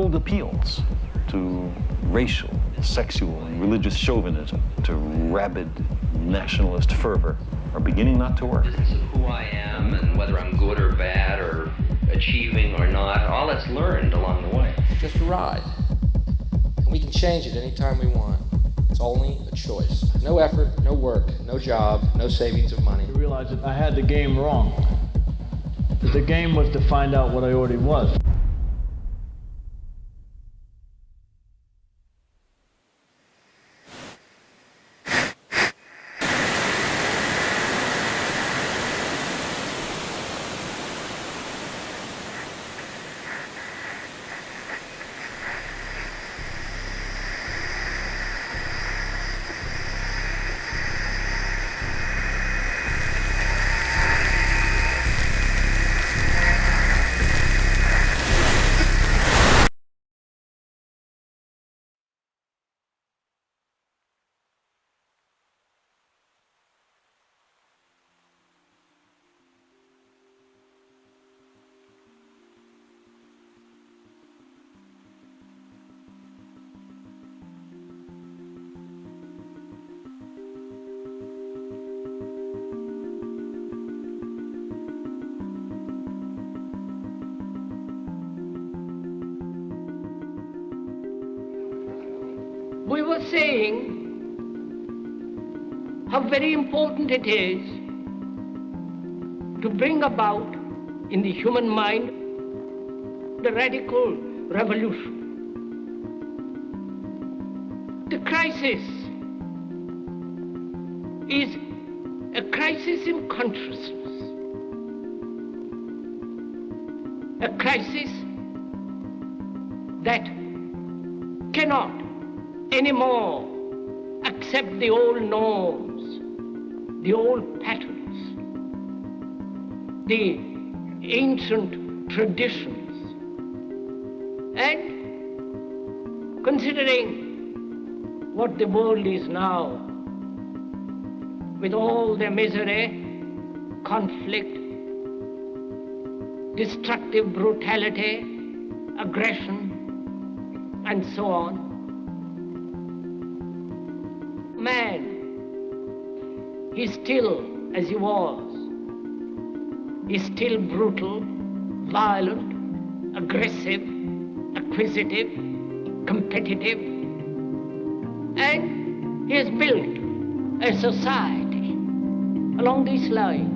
old appeals to racial, sexual, and religious chauvinism, to rabid nationalist fervor, are beginning not to work. Business of who I am and whether I'm good or bad or achieving or not, all that's learned along the way. Just a ride. And we can change it anytime we want. It's only a choice. No effort, no work, no job, no savings of money. I realized that I had the game wrong. That the game was to find out what I already was. We were saying how very important it is to bring about in the human mind the radical revolution. The crisis is a crisis in consciousness, a crisis that cannot anymore accept the old norms, the old patterns, the ancient traditions. And considering what the world is now, with all the misery, conflict, destructive brutality, aggression, and so on, man is still as he was. Is still brutal, violent, aggressive, acquisitive, competitive, and he has built a society along these lines.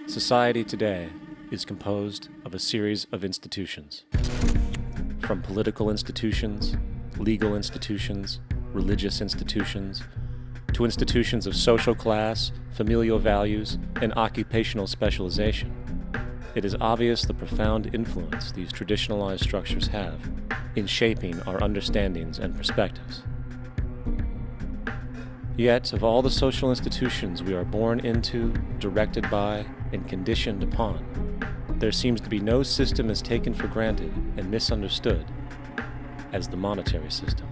Society today is composed of a series of institutions. From political institutions, legal institutions, religious institutions, to institutions of social class, familial values, and occupational specialization, it is obvious the profound influence these traditionalized structures have in shaping our understandings and perspectives. Yet, of all the social institutions we are born into, directed by, and conditioned upon, there seems to be no system as taken for granted and misunderstood as the monetary system.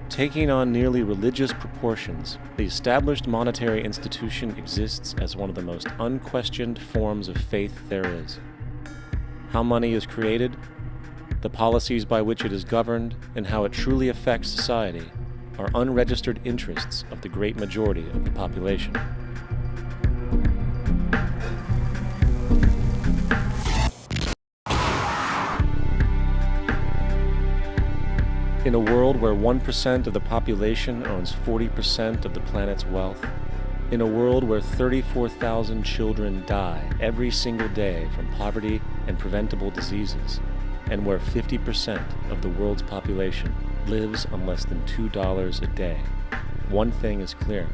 Taking on nearly religious proportions, the established monetary institution exists as one of the most unquestioned forms of faith there is. How money is created, the policies by which it is governed, and how it truly affects society are unregistered interests of the great majority of the population. In a world where 1% of the population owns 40% of the planet's wealth, in a world where 34,000 children die every single day from poverty and preventable diseases, and where 50% of the world's population lives on less than $2 a day, one thing is clear: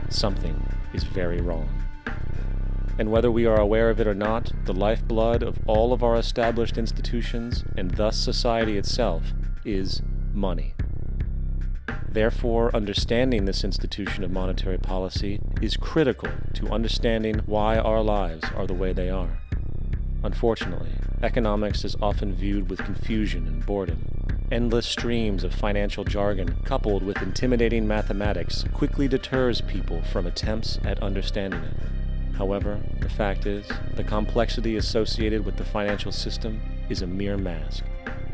something is very wrong. And whether we are aware of it or not, the lifeblood of all of our established institutions, and thus society itself, is money. Therefore, understanding this institution of monetary policy is critical to understanding why our lives are the way they are. Unfortunately, economics is often viewed with confusion and boredom. Endless streams of financial jargon, coupled with intimidating mathematics, quickly deters people from attempts at understanding it. However, the fact is, the complexity associated with the financial system is a mere mask,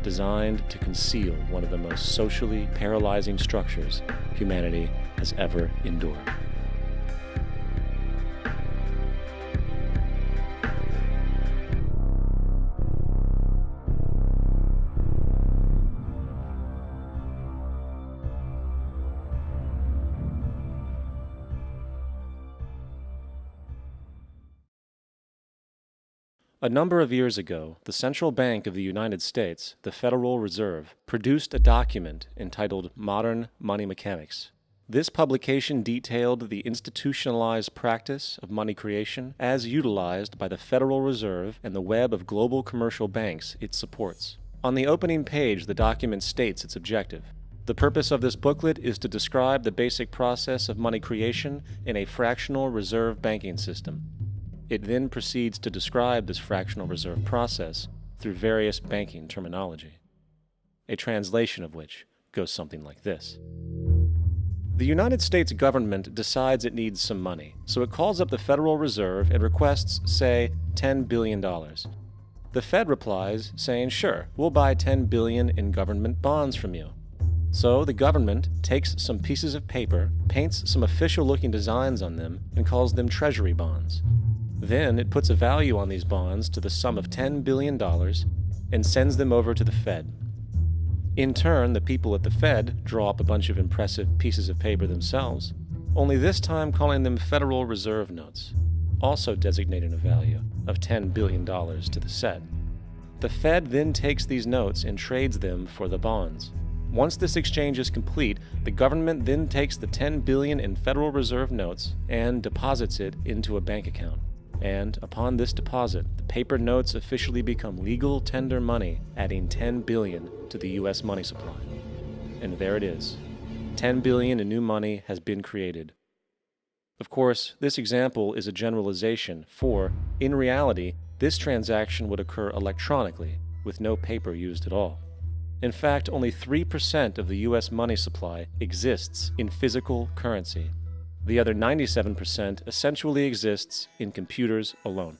designed to conceal one of the most socially paralyzing structures humanity has ever endured. A number of years ago, the Central Bank of the United States, the Federal Reserve, produced a document entitled Modern Money Mechanics. This publication detailed the institutionalized practice of money creation as utilized by the Federal Reserve and the web of global commercial banks it supports. On the opening page, the document states its objective. The purpose of this booklet is to describe the basic process of money creation in a fractional reserve banking system. It then proceeds to describe this fractional reserve process through various banking terminology, a translation of which goes something like this. The United States government decides it needs some money, so it calls up the Federal Reserve and requests, say, $10 billion. The Fed replies, saying, sure, we'll buy $10 billion in government bonds from you. So the government takes some pieces of paper, paints some official-looking designs on them, and calls them treasury bonds. Then it puts a value on these bonds to the sum of $10 billion and sends them over to the Fed. In turn, the people at the Fed draw up a bunch of impressive pieces of paper themselves, only this time calling them Federal Reserve notes, also designating a value of $10 billion to the set. The Fed then takes these notes and trades them for the bonds. Once this exchange is complete, the government then takes the $10 billion in Federal Reserve notes and deposits it into a bank account. And upon this deposit, the paper notes officially become legal tender money, adding $10 billion to the U.S. money supply. And there it is. $10 billion in new money has been created. Of course, this example is a generalization, for, in reality, this transaction would occur electronically, with no paper used at all. In fact, only 3% of the U.S. money supply exists in physical currency. The other 97% essentially exists in computers alone.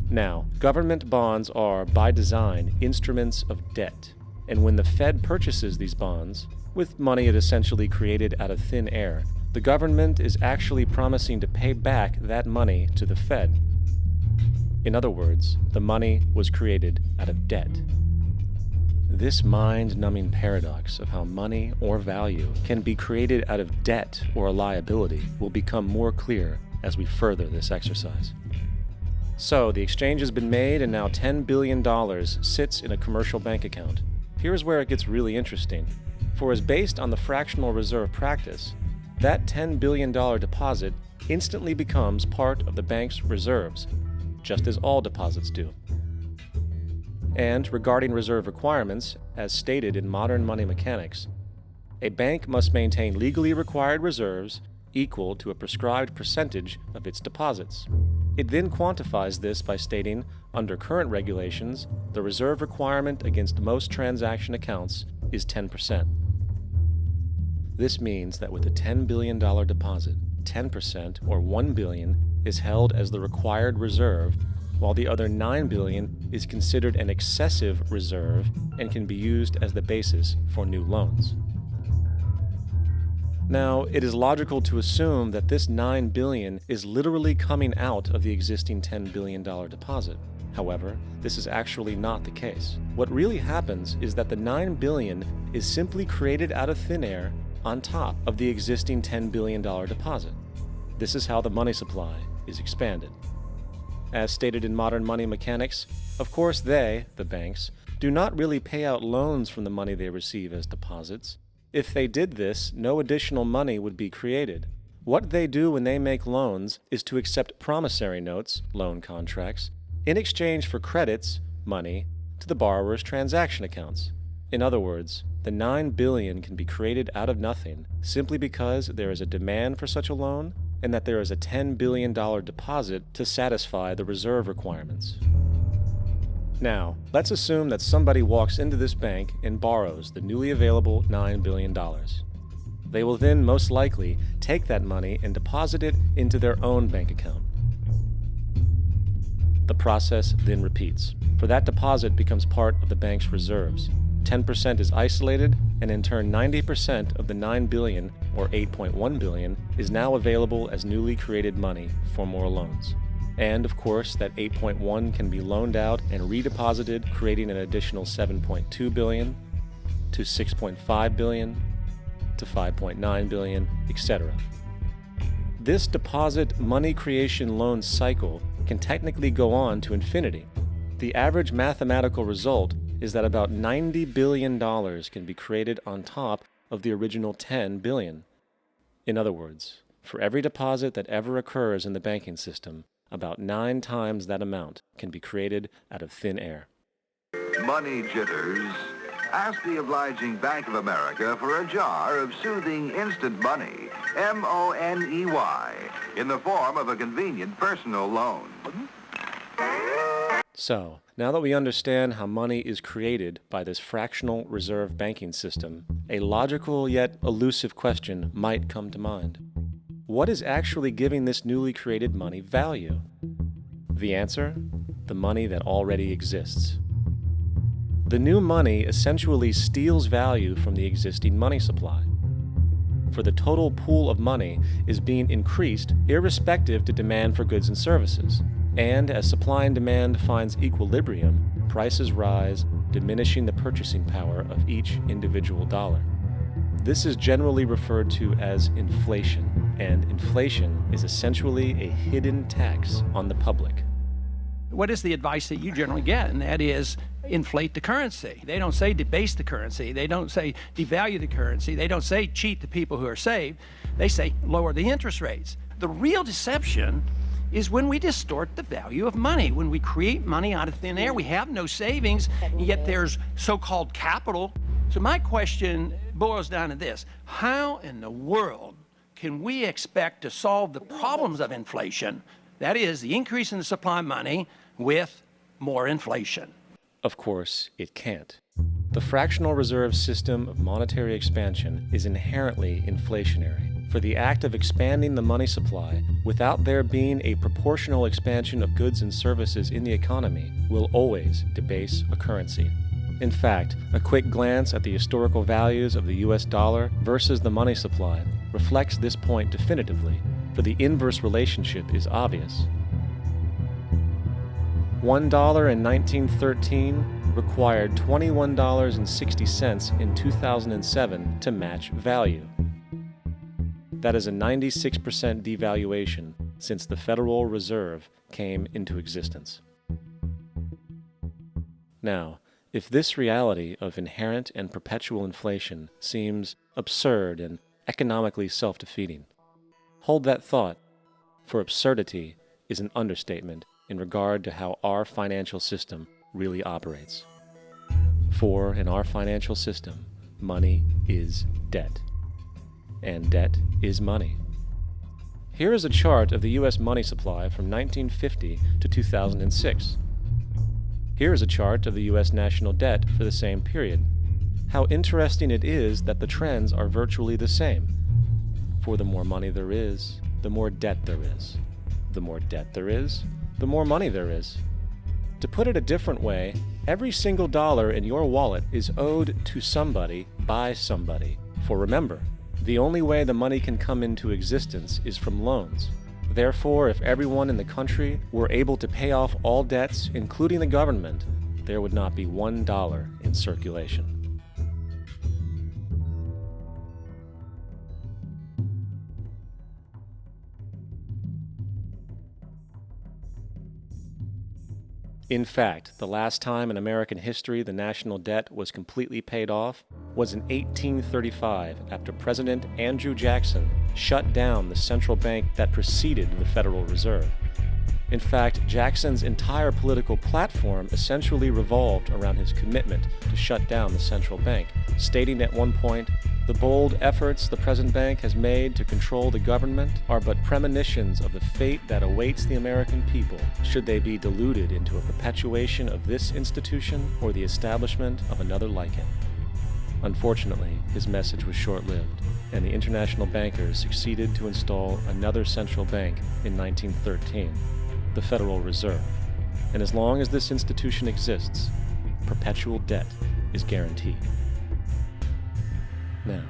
Now, government bonds are, by design, instruments of debt, and when the Fed purchases these bonds, with money it essentially created out of thin air, the government is actually promising to pay back that money to the Fed. In other words, the money was created out of debt. This mind-numbing paradox of how money or value can be created out of debt or a liability will become more clear as we further this exercise. So, the exchange has been made and now $10 billion sits in a commercial bank account. Here's where it gets really interesting. For as based on the fractional reserve practice, that $10 billion deposit instantly becomes part of the bank's reserves, just as all deposits do. And regarding reserve requirements, as stated in Modern Money Mechanics, a bank must maintain legally required reserves equal to a prescribed percentage of its deposits. It then quantifies this by stating, under current regulations, the reserve requirement against most transaction accounts is 10%. This means that with a $10 billion deposit, 10%, or $1 billion, is held as the required reserve, while the other $9 billion is considered an excessive reserve and can be used as the basis for new loans. Now, it is logical to assume that this $9 billion is literally coming out of the existing $10 billion deposit. However, this is actually not the case. What really happens is that the $9 billion is simply created out of thin air on top of the existing $10 billion deposit. This is how the money supply is expanded. As stated in modern money mechanics, of course they, the banks, do not really pay out loans from the money they receive as deposits. If they did this, no additional money would be created. What they do when they make loans is to accept promissory notes, loan contracts, in exchange for credits, money, to the borrower's transaction accounts. In other words, the $9 billion can be created out of nothing simply because there is a demand for such a loan and that there is a $10 billion deposit to satisfy the reserve requirements. Now, let's assume that somebody walks into this bank and borrows the newly available $9 billion. They will then most likely take that money and deposit it into their own bank account. The process then repeats, for that deposit becomes part of the bank's reserves. 10% is isolated, and in turn 90% of the $9 billion, or $8.1 billion, is now available as newly created money for more loans. And of course, that 8.1 can be loaned out and redeposited, creating an additional 7.2 billion, to 6.5 billion, to 5.9 billion, etc. This deposit money creation loan cycle can technically go on to infinity. The average mathematical result is that about $90 billion can be created on top of the original $10 billion. In other words, for every deposit that ever occurs in the banking system, about 9 times that amount can be created out of thin air. Money jitters. Ask the obliging Bank of America for a jar of soothing instant money, M-O-N-E-Y, in the form of a convenient personal loan. So, now that we understand how money is created by this fractional reserve banking system, a logical yet elusive question might come to mind. What is actually giving this newly created money value? The answer? The money that already exists. The new money essentially steals value from the existing money supply. For the total pool of money is being increased irrespective to demand for goods and services. And as supply and demand finds equilibrium, prices rise, diminishing the purchasing power of each individual dollar. This is generally referred to as inflation, and inflation is essentially a hidden tax on the public. What is the advice that you generally get? And that is inflate the currency. They don't say debase the currency. They don't say devalue the currency. They don't say cheat the people who are saved. They say lower the interest rates. The real deception is when we distort the value of money. When we create money out of thin air, we have no savings, and yet there's so-called capital. So my question boils down to this: how in the world can we expect to solve the problems of inflation, that is, the increase in the supply of money, with more inflation? Of course, it can't. The fractional reserve system of monetary expansion is inherently inflationary. For the act of expanding the money supply, without there being a proportional expansion of goods and services in the economy, will always debase a currency. In fact, a quick glance at the historical values of the US dollar versus the money supply reflects this point definitively, for the inverse relationship is obvious. $1 in 1913 required $21.60 in 2007 to match value. That is a 96% devaluation since the Federal Reserve came into existence. Now, if this reality of inherent and perpetual inflation seems absurd and economically self-defeating, hold that thought, for absurdity is an understatement in regard to how our financial system really operates. For in our financial system, money is debt. And debt is money. Here is a chart of the U.S. money supply from 1950 to 2006. Here is a chart of the U.S. national debt for the same period. How interesting it is that the trends are virtually the same. For the more money there is, the more debt there is. The more debt there is, the more money there is. To put it a different way, every single dollar in your wallet is owed to somebody by somebody. For remember, the only way the money can come into existence is from loans. Therefore, if everyone in the country were able to pay off all debts, including the government, there would not be $1 in circulation. In fact, the last time in American history the national debt was completely paid off was in 1835 after President Andrew Jackson shut down the central bank that preceded the Federal Reserve. In fact, Jackson's entire political platform essentially revolved around his commitment to shut down the central bank, stating at one point, "The bold efforts the present bank has made to control the government are but premonitions of the fate that awaits the American people should they be deluded into a perpetuation of this institution or the establishment of another like it." Unfortunately, his message was short-lived, and the international bankers succeeded to install another central bank in 1913, the Federal Reserve. And as long as this institution exists, perpetual debt is guaranteed. Now,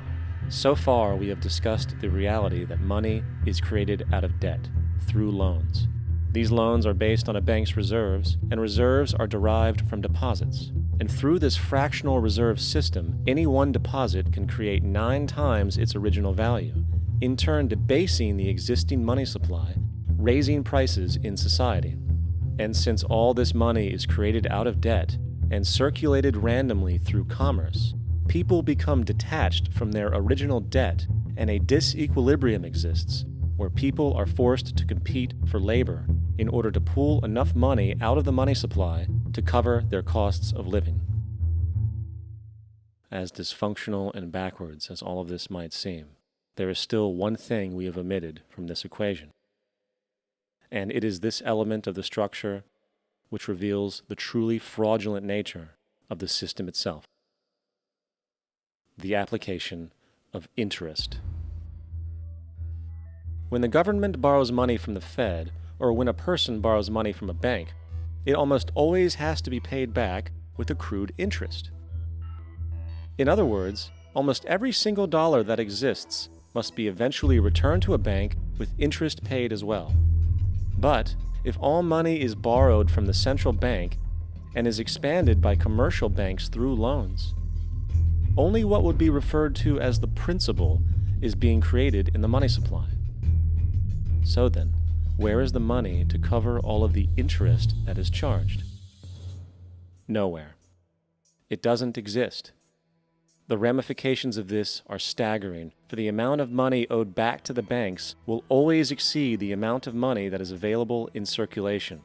so far we have discussed the reality that money is created out of debt, through loans. These loans are based on a bank's reserves, and reserves are derived from deposits. And through this fractional reserve system, any one deposit can create 9 times its original value, in turn debasing the existing money supply, raising prices in society. And since all this money is created out of debt and circulated randomly through commerce, people become detached from their original debt, and a disequilibrium exists where people are forced to compete for labor in order to pull enough money out of the money supply to cover their costs of living. As dysfunctional and backwards as all of this might seem, there is still one thing we have omitted from this equation. And it is this element of the structure which reveals the truly fraudulent nature of the system itself: the application of interest. When the government borrows money from the Fed, or when a person borrows money from a bank, it almost always has to be paid back with accrued interest. In other words, almost every single dollar that exists must be eventually returned to a bank with interest paid as well. But if all money is borrowed from the central bank and is expanded by commercial banks through loans, only what would be referred to as the principal is being created in the money supply. So then, where is the money to cover all of the interest that is charged? Nowhere. It doesn't exist. The ramifications of this are staggering, for the amount of money owed back to the banks will always exceed the amount of money that is available in circulation.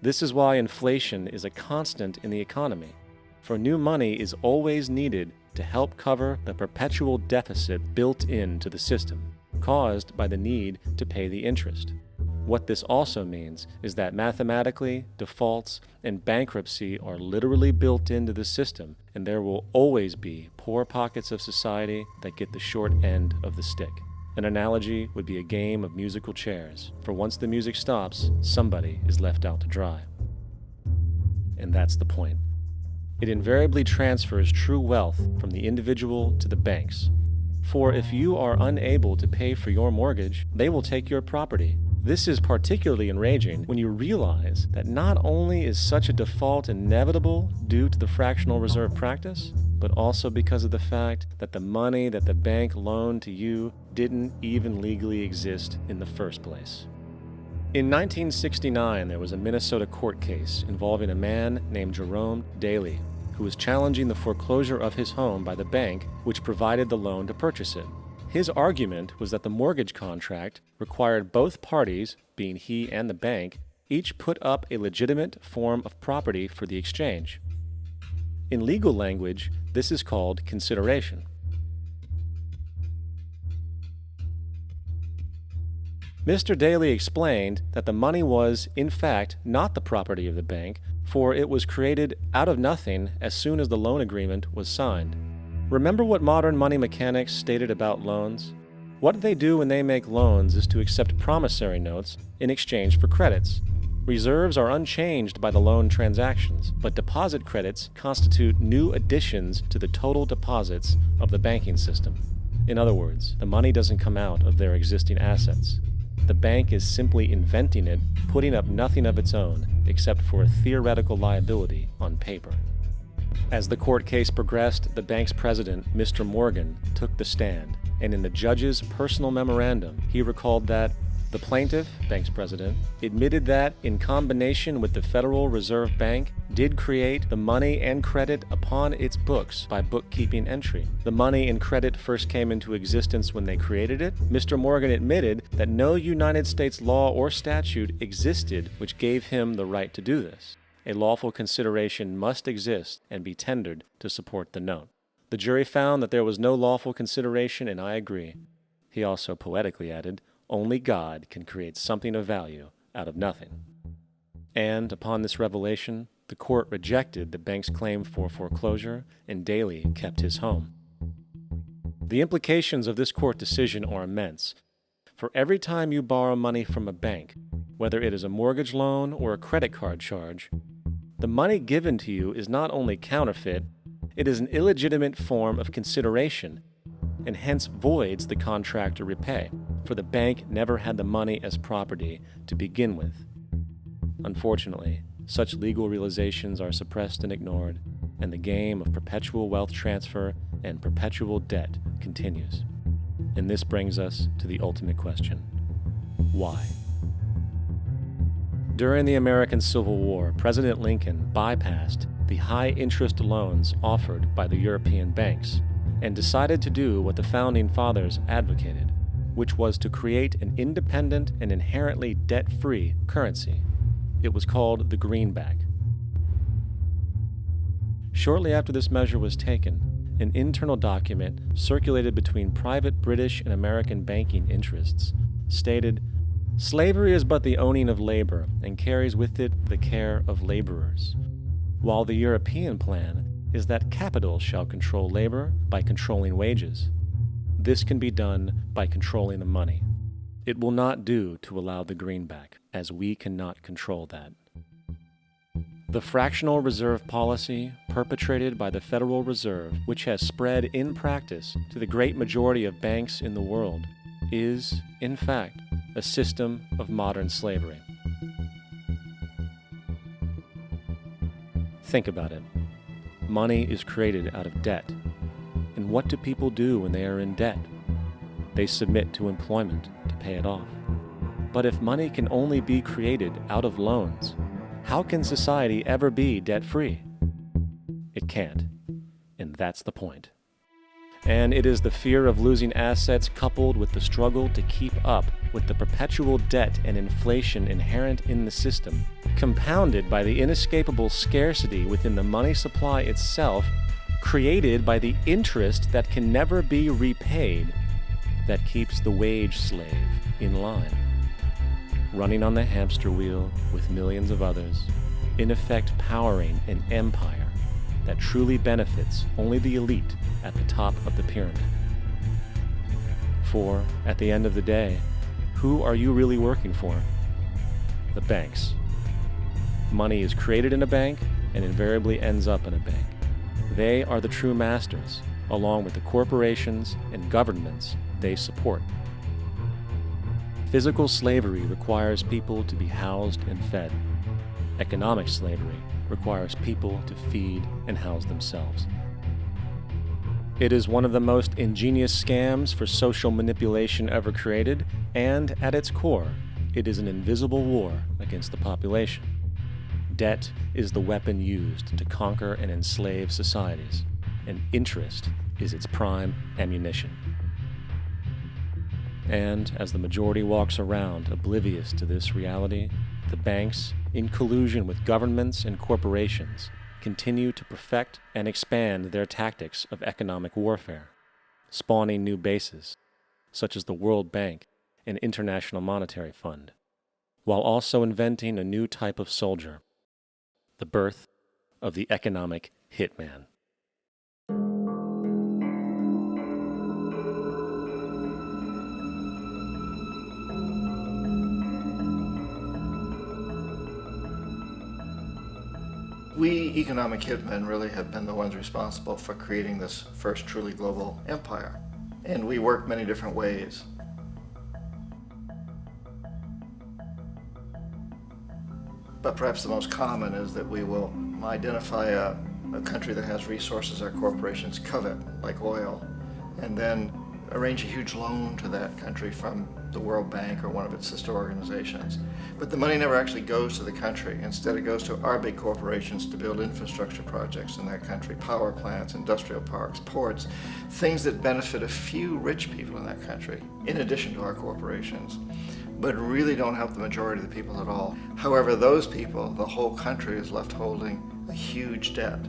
This is why inflation is a constant in the economy, for new money is always needed to help cover the perpetual deficit built into the system, caused by the need to pay the interest. What this also means is that mathematically, defaults and bankruptcy are literally built into the system, and there will always be poor pockets of society that get the short end of the stick. An analogy would be a game of musical chairs, for once the music stops, somebody is left out to dry. And that's the point. It invariably transfers true wealth from the individual to the banks. For if you are unable to pay for your mortgage, they will take your property. This is particularly enraging when you realize that not only is such a default inevitable due to the fractional reserve practice, but also because of the fact that the money that the bank loaned to you didn't even legally exist in the first place. In 1969, there was a Minnesota court case involving a man named Jerome Daly, who was challenging the foreclosure of his home by the bank which provided the loan to purchase it. His argument was that the mortgage contract required both parties, being he and the bank, each put up a legitimate form of property for the exchange. In legal language, this is called consideration. Mr. Daly explained that the money was, in fact, not the property of the bank, for it was created out of nothing as soon as the loan agreement was signed. Remember what modern money mechanics stated about loans? What they do when they make loans is to accept promissory notes in exchange for credits. Reserves are unchanged by the loan transactions, but deposit credits constitute new additions to the total deposits of the banking system. In other words, the money doesn't come out of their existing assets. the bank is simply inventing it, putting up nothing of its own except for a theoretical liability on paper. As the court case progressed, the bank's president, Mr. Morgan, took the stand, and in the judge's personal memorandum, he recalled that the plaintiff, bank's president, admitted that, in combination with the Federal Reserve Bank, did create the money and credit upon its books by bookkeeping entry. The money and credit first came into existence when they created it. Mr. Morgan admitted that no United States law or statute existed which gave him the right to do this. A lawful consideration must exist and be tendered to support the note. The jury found that there was no lawful consideration, and I agree. He also poetically added, "Only God can create something of value out of nothing." And upon this revelation, the court rejected the bank's claim for foreclosure, and Daley kept his home. The implications of this court decision are immense. For every time you borrow money from a bank, whether it is a mortgage loan or a credit card charge, the money given to you is not only counterfeit, it is an illegitimate form of consideration, and hence voids the contract to repay, for the bank never had the money as property to begin with. Unfortunately, such legal realizations are suppressed and ignored, and the game of perpetual wealth transfer and perpetual debt continues. And this brings us to the ultimate question: why? During the American Civil War, President Lincoln bypassed the high-interest loans offered by the European banks and decided to do what the Founding Fathers advocated, which was to create an independent and inherently debt-free currency. It was called the greenback. Shortly after this measure was taken, an internal document circulated between private British and American banking interests stated, "Slavery is but the owning of labor and carries with it the care of laborers, while the European plan is that capital shall control labor by controlling wages. This can be done by controlling the money. It will not do to allow the greenback, as we cannot control that." The fractional reserve policy perpetrated by the Federal Reserve, which has spread in practice to the great majority of banks in the world, is, in fact, a system of modern slavery. Think about it. Money is created out of debt. And what do people do when they are in debt? They submit to employment to pay it off. But if money can only be created out of loans, how can society ever be debt-free? It can't. And that's the point. And it is the fear of losing assets coupled with the struggle to keep up with the perpetual debt and inflation inherent in the system, compounded by the inescapable scarcity within the money supply itself, created by the interest that can never be repaid, that keeps the wage slave in line, running on the hamster wheel with millions of others, in effect powering an empire that truly benefits only the elite at the top of the pyramid. For, at the end of the day, who are you really working for? The banks. Money is created in a bank and invariably ends up in a bank. They are the true masters, along with the corporations and governments they support. Physical slavery requires people to be housed and fed. Economic slavery requires people to feed and house themselves. It is one of the most ingenious scams for social manipulation ever created, and at its core, it is an invisible war against the population. Debt is the weapon used to conquer and enslave societies, and interest is its prime ammunition. And as the majority walks around oblivious to this reality, the banks, in collusion with governments and corporations, continue to perfect and expand their tactics of economic warfare, spawning new bases, such as the World Bank and International Monetary Fund, while also inventing a new type of soldier, the birth of the economic hitman. We economic hitmen really have been the ones responsible for creating this first truly global empire. And we work many different ways. But perhaps the most common is that we will identify a country that has resources our corporations covet, like oil, and then arrange a huge loan to that country from the World Bank or one of its sister organizations. But the money never actually goes to the country. Instead, it goes to our big corporations to build infrastructure projects in that country, power plants, industrial parks, ports, things that benefit a few rich people in that country, in addition to our corporations, but really don't help the majority of the people at all. However, those people, the whole country is left holding a huge debt.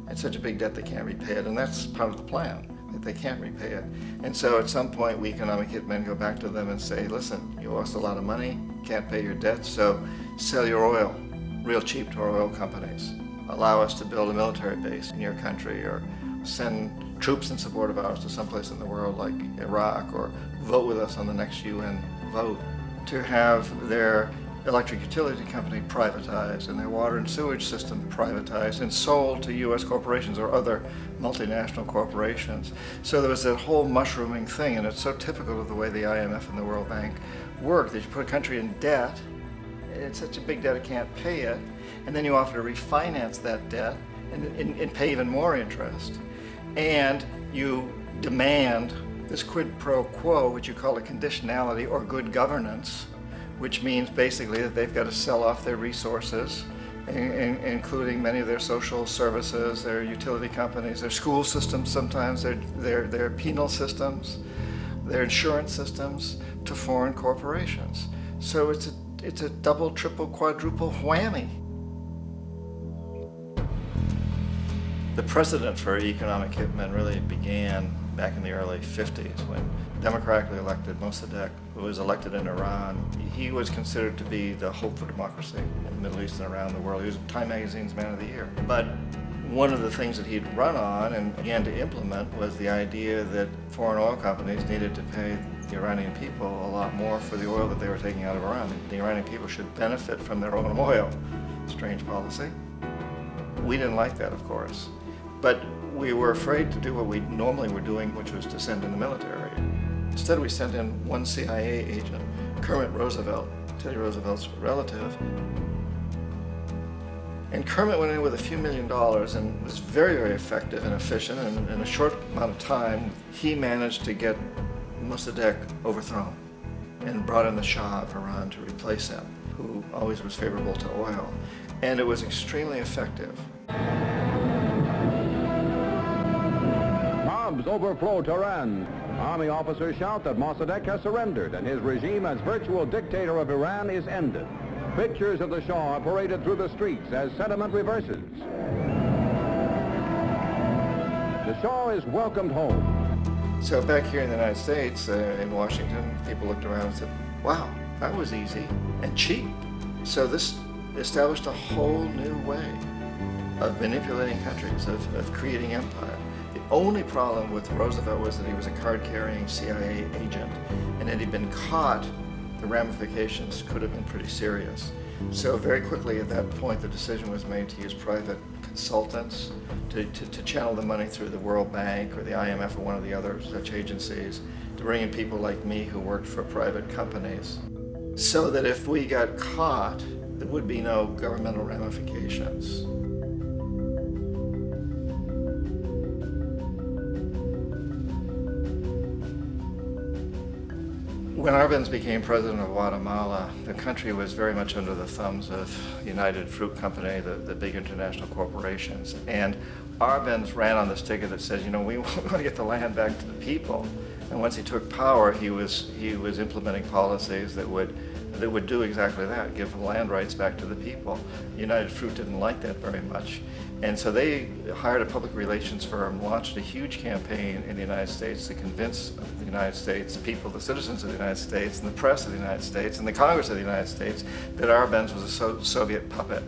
It's such a big debt they can't repay it, and that's part of the plan, that they can't repay it. And so at some point, we economic hitmen go back to them and say, listen, you owe us a lot of money, can't pay your debt, so sell your oil real cheap to our oil companies. Allow us to build a military base in your country, or send troops in support of ours to someplace in the world like Iraq, or vote with us on the next UN vote. To have their electric utility company privatized and their water and sewage system privatized and sold to U.S. corporations or other multinational corporations. So there was that whole mushrooming thing, and it's so typical of the way the IMF and the World Bank work, that you put a country in debt, it's such a big debt it can't pay it, and then you offer to refinance that debt and pay even more interest. And you demand this quid pro quo, which you call a conditionality or good governance, which means basically that they've got to sell off their resources, including many of their social services, their utility companies, their school systems sometimes, their penal systems, their insurance systems, to foreign corporations. So it's a double, triple, quadruple whammy. The precedent for economic hitmen really began back in the early 50s when democratically elected Mossadegh, who was elected in Iran, he was considered to be the hope for democracy in the Middle East and around the world. He was Time Magazine's Man of the Year. But one of the things that he'd run on and began to implement was the idea that foreign oil companies needed to pay the Iranian people a lot more for the oil that they were taking out of Iran. The Iranian people should benefit from their own oil. Strange policy. We didn't like that, of course. But we were afraid to do what we normally were doing, which was to send in the military. Instead, we sent in one CIA agent, Kermit Roosevelt, Teddy Roosevelt's relative. And Kermit went in with a few $1 million and was very, very effective and efficient. And in a short amount of time, he managed to get Mossadegh overthrown and brought in the Shah of Iran to replace him, who always was favorable to oil. And it was extremely effective. Bombs overflow Tehran. Army officers shout that Mossadegh has surrendered and his regime as virtual dictator of Iran is ended. Pictures of the Shah are paraded through the streets as sentiment reverses. The Shah is welcomed home. So back here in the United States, in Washington, people looked around and said, wow, that was easy and cheap. So this established a whole new way of manipulating countries, of creating empire. The only problem with Roosevelt was that he was a card-carrying CIA agent, and had he been caught, the ramifications could have been pretty serious. So very quickly at that point, the decision was made to use private consultants to channel the money through the World Bank or the IMF or one of the other such agencies, to bring in people like me who worked for private companies, so that if we got caught, there would be no governmental ramifications. When Arbenz became president of Guatemala, the country was very much under the thumbs of United Fruit Company, the big international corporations. And Arbenz ran on this ticket that says, you know, we want to get the land back to the people. And once he took power, he was implementing policies that would do exactly that, give land rights back to the people. United Fruit didn't like that very much. And so they hired a public relations firm, launched a huge campaign in the United States to convince the United States people, the citizens of the United States, and the press of the United States, and the Congress of the United States, that Arbenz was a Soviet puppet,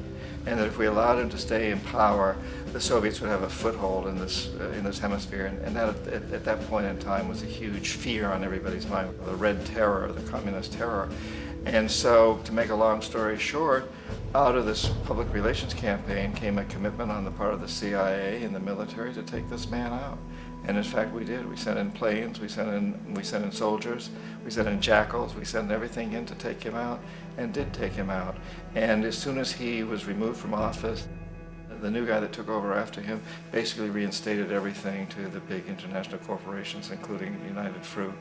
and that if we allowed him to stay in power, the Soviets would have a foothold in this hemisphere. And that at that point in time was a huge fear on everybody's mind, the Red Terror, the Communist Terror. And so, to make a long story short, out of this public relations campaign came a commitment on the part of the CIA and the military to take this man out. And in fact, we did. We sent in planes, we sent in soldiers, we sent in jackals, we sent everything in to take him out, and did take him out. And as soon as he was removed from office, the new guy that took over after him basically reinstated everything to the big international corporations, including United Fruit.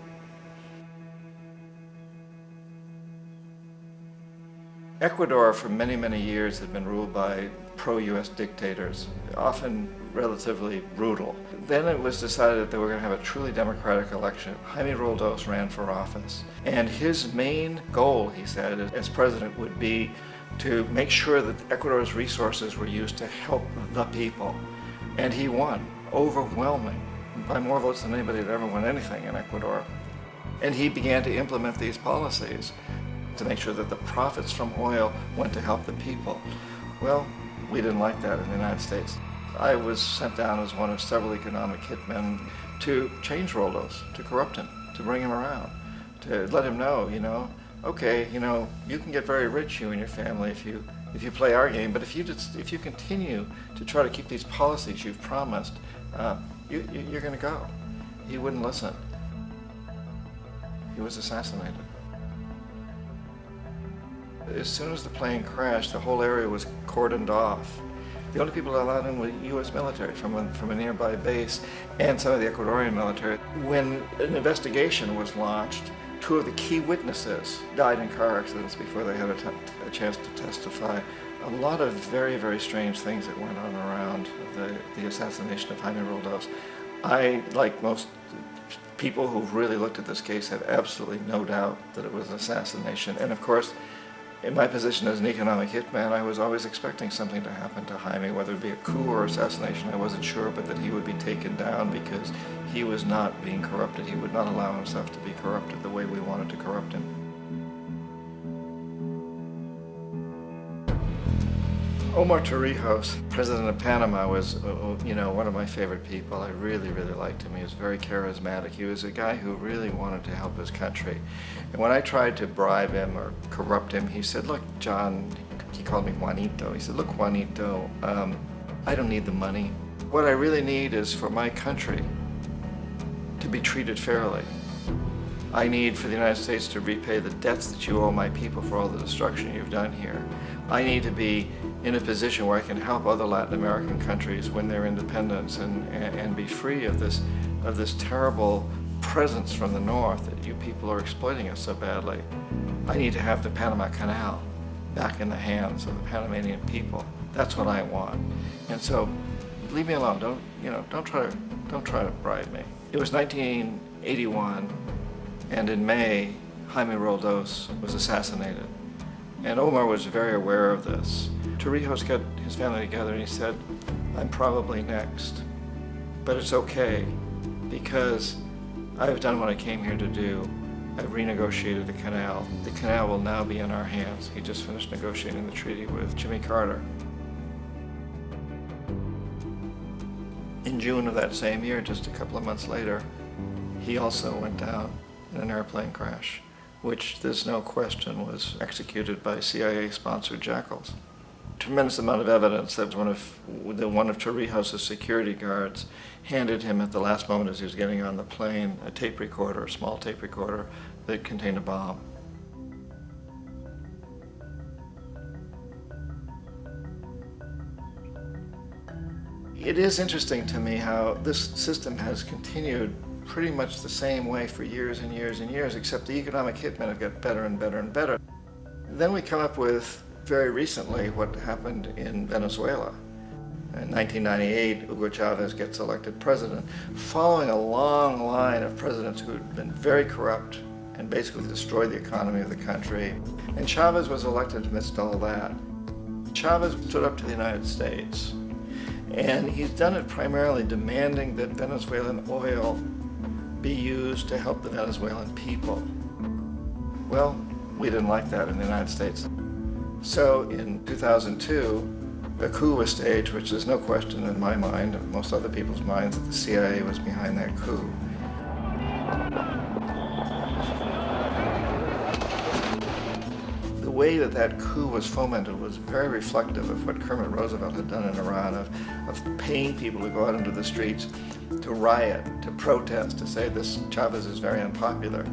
Ecuador for many, many years had been ruled by pro-US dictators, often relatively brutal. Then it was decided that they were going to have a truly democratic election. Jaime Roldos ran for office, and his main goal, he said, as president would be to make sure that Ecuador's resources were used to help the people. And he won, overwhelming, by more votes than anybody had ever won anything in Ecuador. And he began to implement these policies to make sure that the profits from oil went to help the people. Well, we didn't like that in the United States. I was sent down as one of several economic hitmen to change Roldos, to corrupt him, to bring him around, to let him know, okay, you can get very rich, you and your family, if you play our game, but if you continue to try to keep these policies you've promised, you're going to go. He wouldn't listen. He was assassinated. As soon as the plane crashed, the whole area was cordoned off. The only people allowed in were U.S. military from a nearby base and some of the Ecuadorian military. When an investigation was launched, two of the key witnesses died in car accidents before they had a chance to testify. A lot of very, very strange things that went on around the assassination of Jaime Roldos. I, like most people who've really looked at this case, have absolutely no doubt that it was an assassination. And of course, in my position as an economic hitman, I was always expecting something to happen to Jaime, whether it be a coup or assassination, I wasn't sure, but that he would be taken down because he was not being corrupted. He would not allow himself to be corrupted the way we wanted to corrupt him. Omar Torrijos, president of Panama, was one of my favorite people. I really, really liked him. He was very charismatic. He was a guy who really wanted to help his country. And when I tried to bribe him or corrupt him, he said, look, John, he called me Juanito. He said, look, Juanito, I don't need the money. What I really need is for my country to be treated fairly. I need for the United States to repay the debts that you owe my people for all the destruction you've done here. I need to be in a position where I can help other Latin American countries win their independence and be free of this terrible presence from the north that you people are exploiting us so badly. I need to have the Panama Canal back in the hands of the Panamanian people. That's what I want. And so, leave me alone. Don't try to bribe me. It was 1981, and in May, Jaime Roldos was assassinated. And Omar was very aware of this. Torrijos got his family together and he said, I'm probably next, but it's okay because I've done what I came here to do. I've renegotiated the canal. The canal will now be in our hands. He just finished negotiating the treaty with Jimmy Carter. In June of that same year, just a couple of months later, he also went down in an airplane crash, which there's no question was executed by CIA-sponsored jackals. Tremendous amount of evidence that one of Torrijos' security guards handed him at the last moment as he was getting on the plane a tape recorder, a small tape recorder that contained a bomb. It is interesting to me how this system has continued pretty much the same way for years and years and years, except the economic hitmen have got better and better and better. Then we come up with, very recently, what happened in Venezuela. In 1998, Hugo Chavez gets elected president, following a long line of presidents who had been very corrupt and basically destroyed the economy of the country. And Chavez was elected amidst all that. Chavez stood up to the United States, and he's done it primarily demanding that Venezuelan oil be used to help the Venezuelan people. Well, we didn't like that in the United States. So in 2002, a coup was staged, which there's no question in my mind, and most other people's minds, that the CIA was behind that coup. way that that coup was fomented was very reflective of what Kermit Roosevelt had done in Iran, of paying people to go out into the streets, to riot, to protest, to say this Chavez is very unpopular.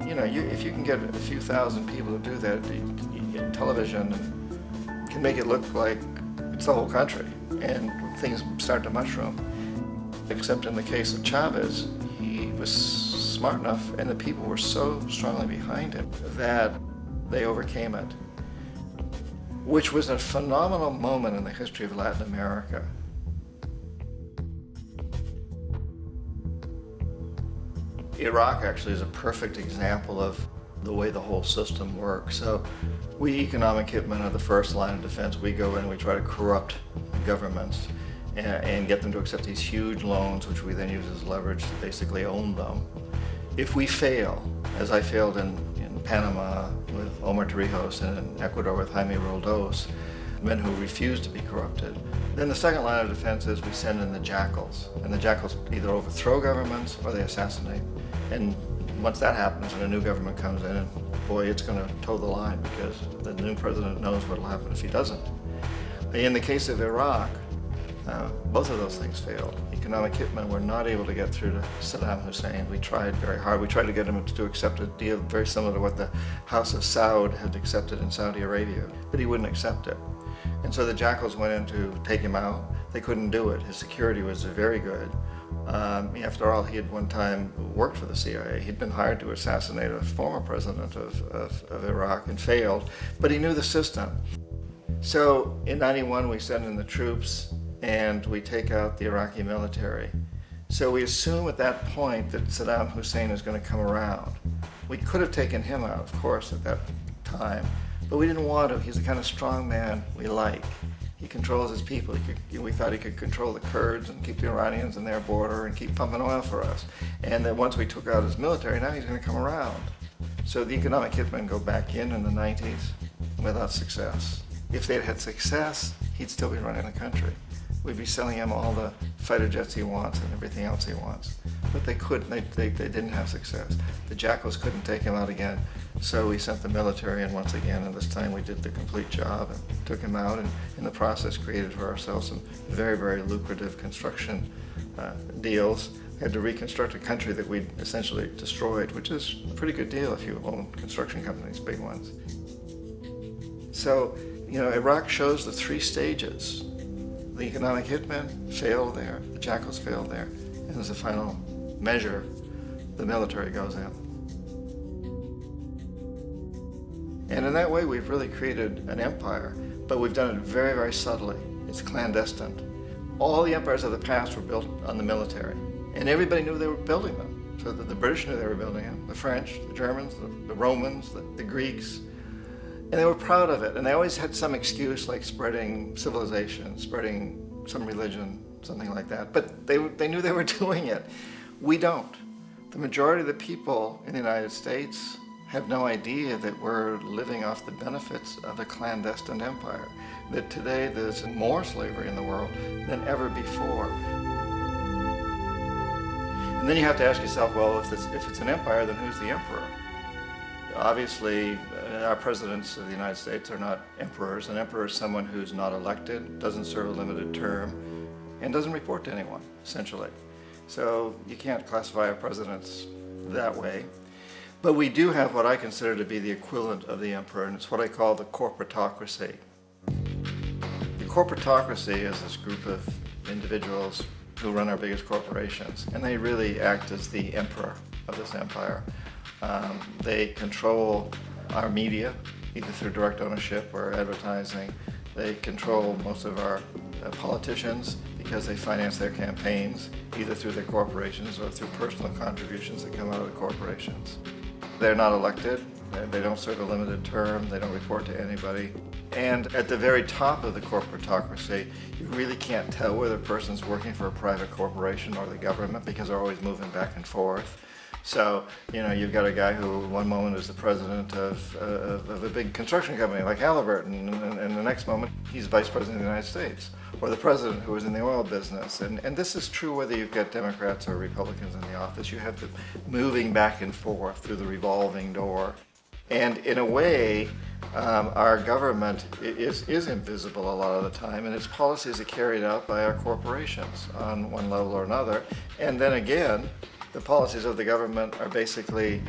You know, if you can get a few thousand people to do that, television can make it look like it's the whole country, and things start to mushroom. Except in the case of Chavez, he was smart enough, and the people were so strongly behind him that they overcame it, which was a phenomenal moment in the history of Latin America. Iraq actually is a perfect example of the way the whole system works. So we economic hitmen are the first line of defense. We go in and we try to corrupt governments and get them to accept these huge loans, which we then use as leverage to basically own them. If we fail, as I failed in Panama with Omar Torrijos and in Ecuador with Jaime Roldos, men who refused to be corrupted, then the second line of defense is we send in the jackals. And the jackals either overthrow governments or they assassinate. And once that happens and a new government comes in, and boy, it's going to toe the line because the new president knows what will happen if he doesn't. In the case of Iraq, both of those things failed. Economic hitmen were not able to get through to Saddam Hussein. We tried very hard. We tried to get him to accept a deal very similar to what the House of Saud had accepted in Saudi Arabia, but he wouldn't accept it. And so the jackals went in to take him out. They couldn't do it. His security was very good. After all, he had one time worked for the CIA. He'd been hired to assassinate a former president of Iraq and failed, but he knew the system. So in '91, we send in the troops and we take out the Iraqi military. So we assume at that point that Saddam Hussein is going to come around. We could have taken him out, of course, at that time, but we didn't want to. He's the kind of strong man we like. He controls his people. We thought he could control the Kurds and keep the Iranians in their border and keep pumping oil for us. And then once we took out his military, now he's going to come around. So the economic hitmen go back in the 90s without success. If they'd had success, he'd still be running the country. We'd be selling him all the fighter jets he wants and everything else he wants. But they couldn't, they didn't have success. The jackals couldn't take him out again, so we sent the military in once again, and this time we did the complete job and took him out, and in the process created for ourselves some very, very lucrative construction deals. We had to reconstruct a country that we'd essentially destroyed, which is a pretty good deal if you own construction companies, big ones. So, you know, Iraq shows the three stages. The economic hitmen failed there, the jackals failed there, and as a final measure, the military goes in. And in that way, we've really created an empire, but we've done it very, very subtly. It's clandestine. All the empires of the past were built on the military, and everybody knew they were building them. So the British knew they were building them, the French, the Germans, the Romans, the Greeks. And they were proud of it, and they always had some excuse like spreading civilization, spreading some religion, something like that. But they knew they were doing it. We don't. The majority of the people in the United States have no idea that we're living off the benefits of a clandestine empire, that today there's more slavery in the world than ever before. And then you have to ask yourself, well, if it's an empire, then who's the emperor? Obviously, our presidents of the United States are not emperors. An emperor is someone who's not elected, doesn't serve a limited term, and doesn't report to anyone, essentially. So you can't classify our presidents that way. But we do have what I consider to be the equivalent of the emperor, and it's what I call the corporatocracy. The corporatocracy is this group of individuals who run our biggest corporations, and they really act as the emperor of this empire. They control our media, either through direct ownership or advertising. They control most of our politicians because they finance their campaigns, either through their corporations or through personal contributions that come out of the corporations. They're not elected, they don't serve a limited term, they don't report to anybody. And at the very top of the corporatocracy, you really can't tell whether a person's working for a private corporation or the government because they're always moving back and forth. So, you know, you've got a guy who one moment is the president of a big construction company like Halliburton, and the next moment he's vice president of the United States, or the president who is in the oil business. And this is true whether you've got Democrats or Republicans in the office. You have them moving back and forth through the revolving door. And in a way, our government is invisible a lot of the time, and its policies are carried out by our corporations on one level or another. And then again, the policies of the government are basically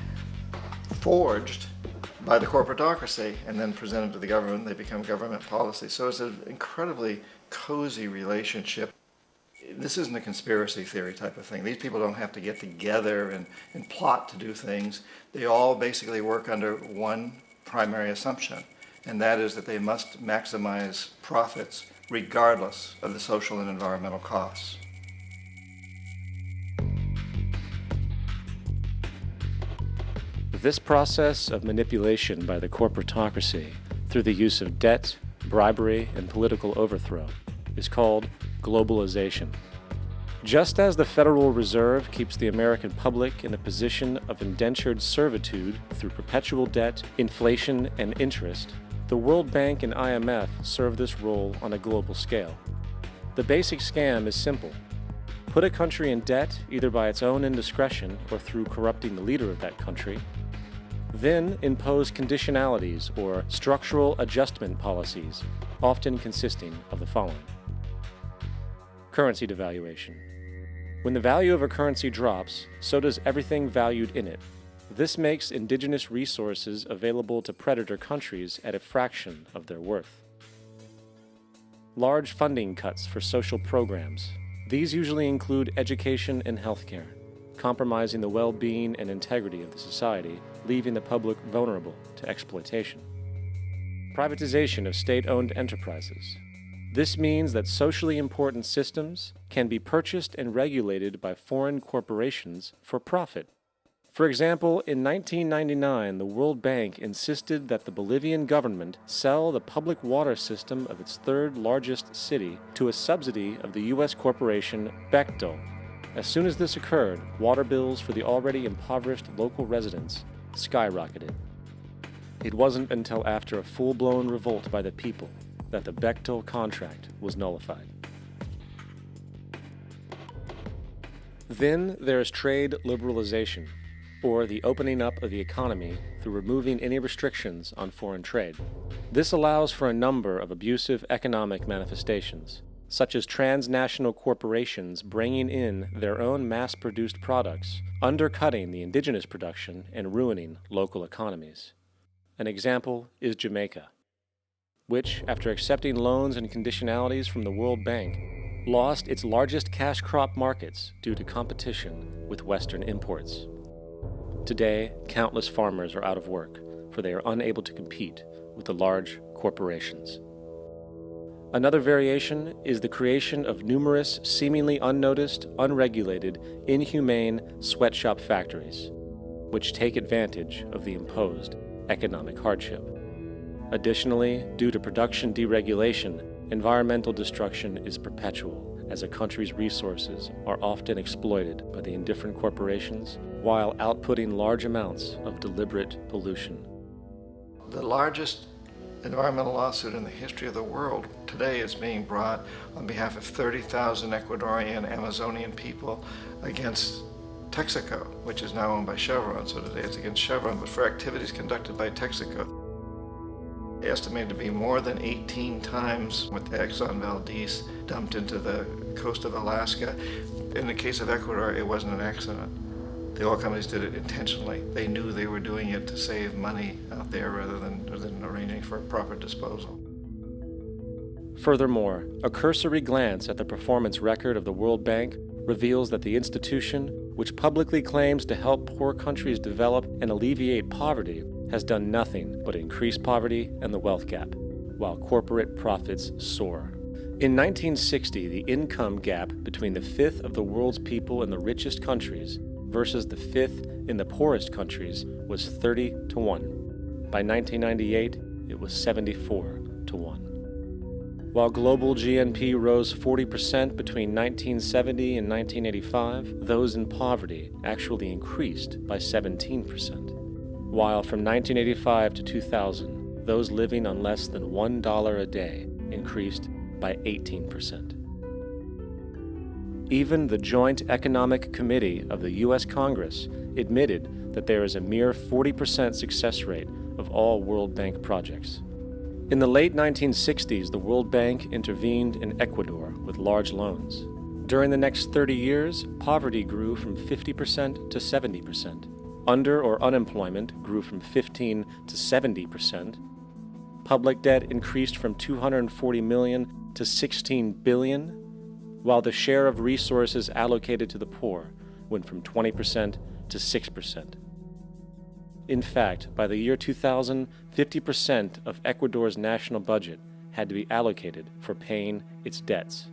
forged by the corporatocracy and then presented to the government. They become government policy. So it's an incredibly cozy relationship. This isn't a conspiracy theory type of thing. These people don't have to get together and plot to do things. They all basically work under one primary assumption, and that is that they must maximize profits regardless of the social and environmental costs. This process of manipulation by the corporatocracy through the use of debt, bribery, and political overthrow is called globalization. Just as the Federal Reserve keeps the American public in a position of indentured servitude through perpetual debt, inflation, and interest, the World Bank and IMF serve this role on a global scale. The basic scam is simple. Put a country in debt either by its own indiscretion or through corrupting the leader of that country, then impose conditionalities or structural adjustment policies, often consisting of the following. Currency devaluation. When the value of a currency drops, so does everything valued in it. This makes indigenous resources available to predator countries at a fraction of their worth. Large funding cuts for social programs. These usually include education and healthcare, compromising the well-being and integrity of the society, leaving the public vulnerable to exploitation. Privatization of state-owned enterprises. This means that socially important systems can be purchased and regulated by foreign corporations for profit. For example, in 1999, the World Bank insisted that the Bolivian government sell the public water system of its third largest city to a subsidy of the U.S. corporation Bechtel. As soon as this occurred, water bills for the already impoverished local residents skyrocketed. It wasn't until after a full-blown revolt by the people that the Bechtel contract was nullified. Then there is trade liberalization, or the opening up of the economy through removing any restrictions on foreign trade. This allows for a number of abusive economic manifestations, such as transnational corporations bringing in their own mass-produced products, undercutting the indigenous production and ruining local economies. An example is Jamaica, which, after accepting loans and conditionalities from the World Bank, lost its largest cash crop markets due to competition with Western imports. Today, countless farmers are out of work, for they are unable to compete with the large corporations. Another variation is the creation of numerous, seemingly unnoticed, unregulated, inhumane sweatshop factories, which take advantage of the imposed economic hardship. Additionally, due to production deregulation, environmental destruction is perpetual, as a country's resources are often exploited by the indifferent corporations while outputting large amounts of deliberate pollution. The largest environmental lawsuit in the history of the world today is being brought on behalf of 30,000 Ecuadorian Amazonian people against Texaco, which is now owned by Chevron. So today it's against Chevron, but for activities conducted by Texaco. Estimated to be more than 18 times what the Exxon Valdez dumped into the coast of Alaska. In the case of Ecuador, it wasn't an accident. The oil companies did it intentionally. They knew they were doing it to save money out there rather than arranging for proper disposal. Furthermore, a cursory glance at the performance record of the World Bank reveals that the institution, which publicly claims to help poor countries develop and alleviate poverty, has done nothing but increase poverty and the wealth gap, while corporate profits soar. In 1960, the income gap between the fifth of the world's people in the richest countries versus the fifth in the poorest countries was 30 to 1. By 1998, it was 74 to 1. While global GNP rose 40% between 1970 and 1985, those in poverty actually increased by 17%. While from 1985 to 2000, those living on less than $1 a day increased by 18%. Even the Joint Economic Committee of the U.S. Congress admitted that there is a mere 40% success rate of all World Bank projects. In the late 1960s, the World Bank intervened in Ecuador with large loans. During the next 30 years, poverty grew from 50% to 70%. Under or unemployment grew from 15 to 70%. Public debt increased from 240 million to 16 billion, while the share of resources allocated to the poor went from 20% to 6%. In fact, by the year 2000, 50% of Ecuador's national budget had to be allocated for paying its debts.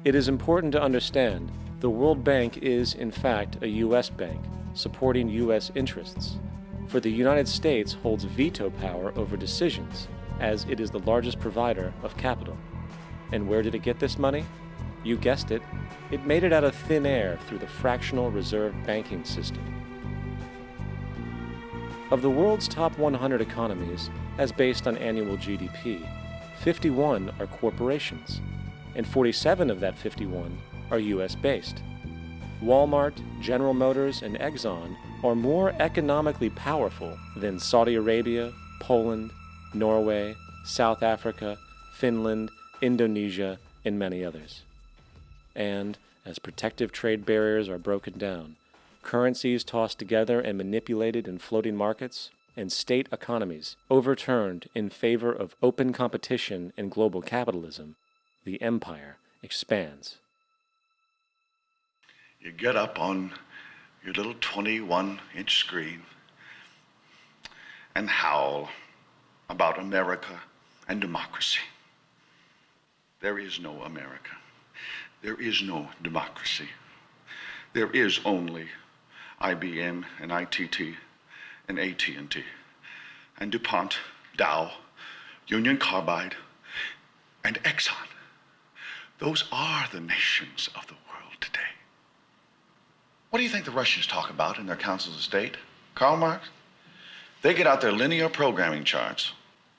It is important to understand the World Bank is, in fact, a U.S. bank, supporting U.S. interests. For the United States holds veto power over decisions, as it is the largest provider of capital. And where did it get this money? You guessed it, it made it out of thin air through the fractional reserve banking system. Of the world's top 100 economies, as based on annual GDP, 51 are corporations, and 47 of that 51 are US-based. Walmart, General Motors, and Exxon are more economically powerful than Saudi Arabia, Poland, Norway, South Africa, Finland, Indonesia, and many others. And as protective trade barriers are broken down, currencies tossed together and manipulated in floating markets, and state economies overturned in favor of open competition and global capitalism, the empire expands. You get up on your little 21-inch screen and howl about America and democracy. There is no America. There is no democracy. There is only IBM and ITT and AT&T and DuPont, Dow, Union Carbide, and Exxon. Those are the nations of the world today. What do you think the Russians talk about in their councils of state? Karl Marx? They get out their linear programming charts,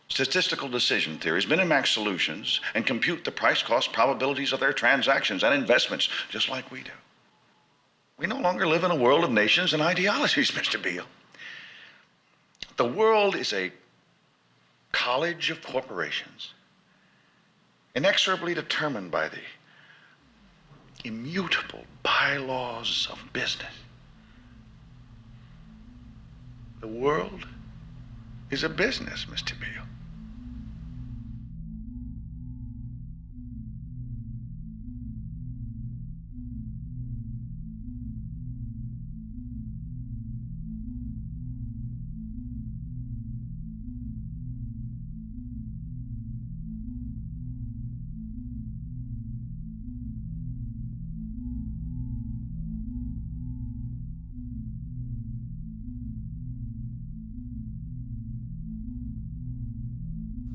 statistical decision theories, Minimax solutions, and compute the price-cost probabilities of their transactions and investments, just like we do. We no longer live in a world of nations and ideologies, Mr. Beale. The world is a college of corporations, inexorably determined by the immutable bylaws of business. The world is a business, Mr. Beale.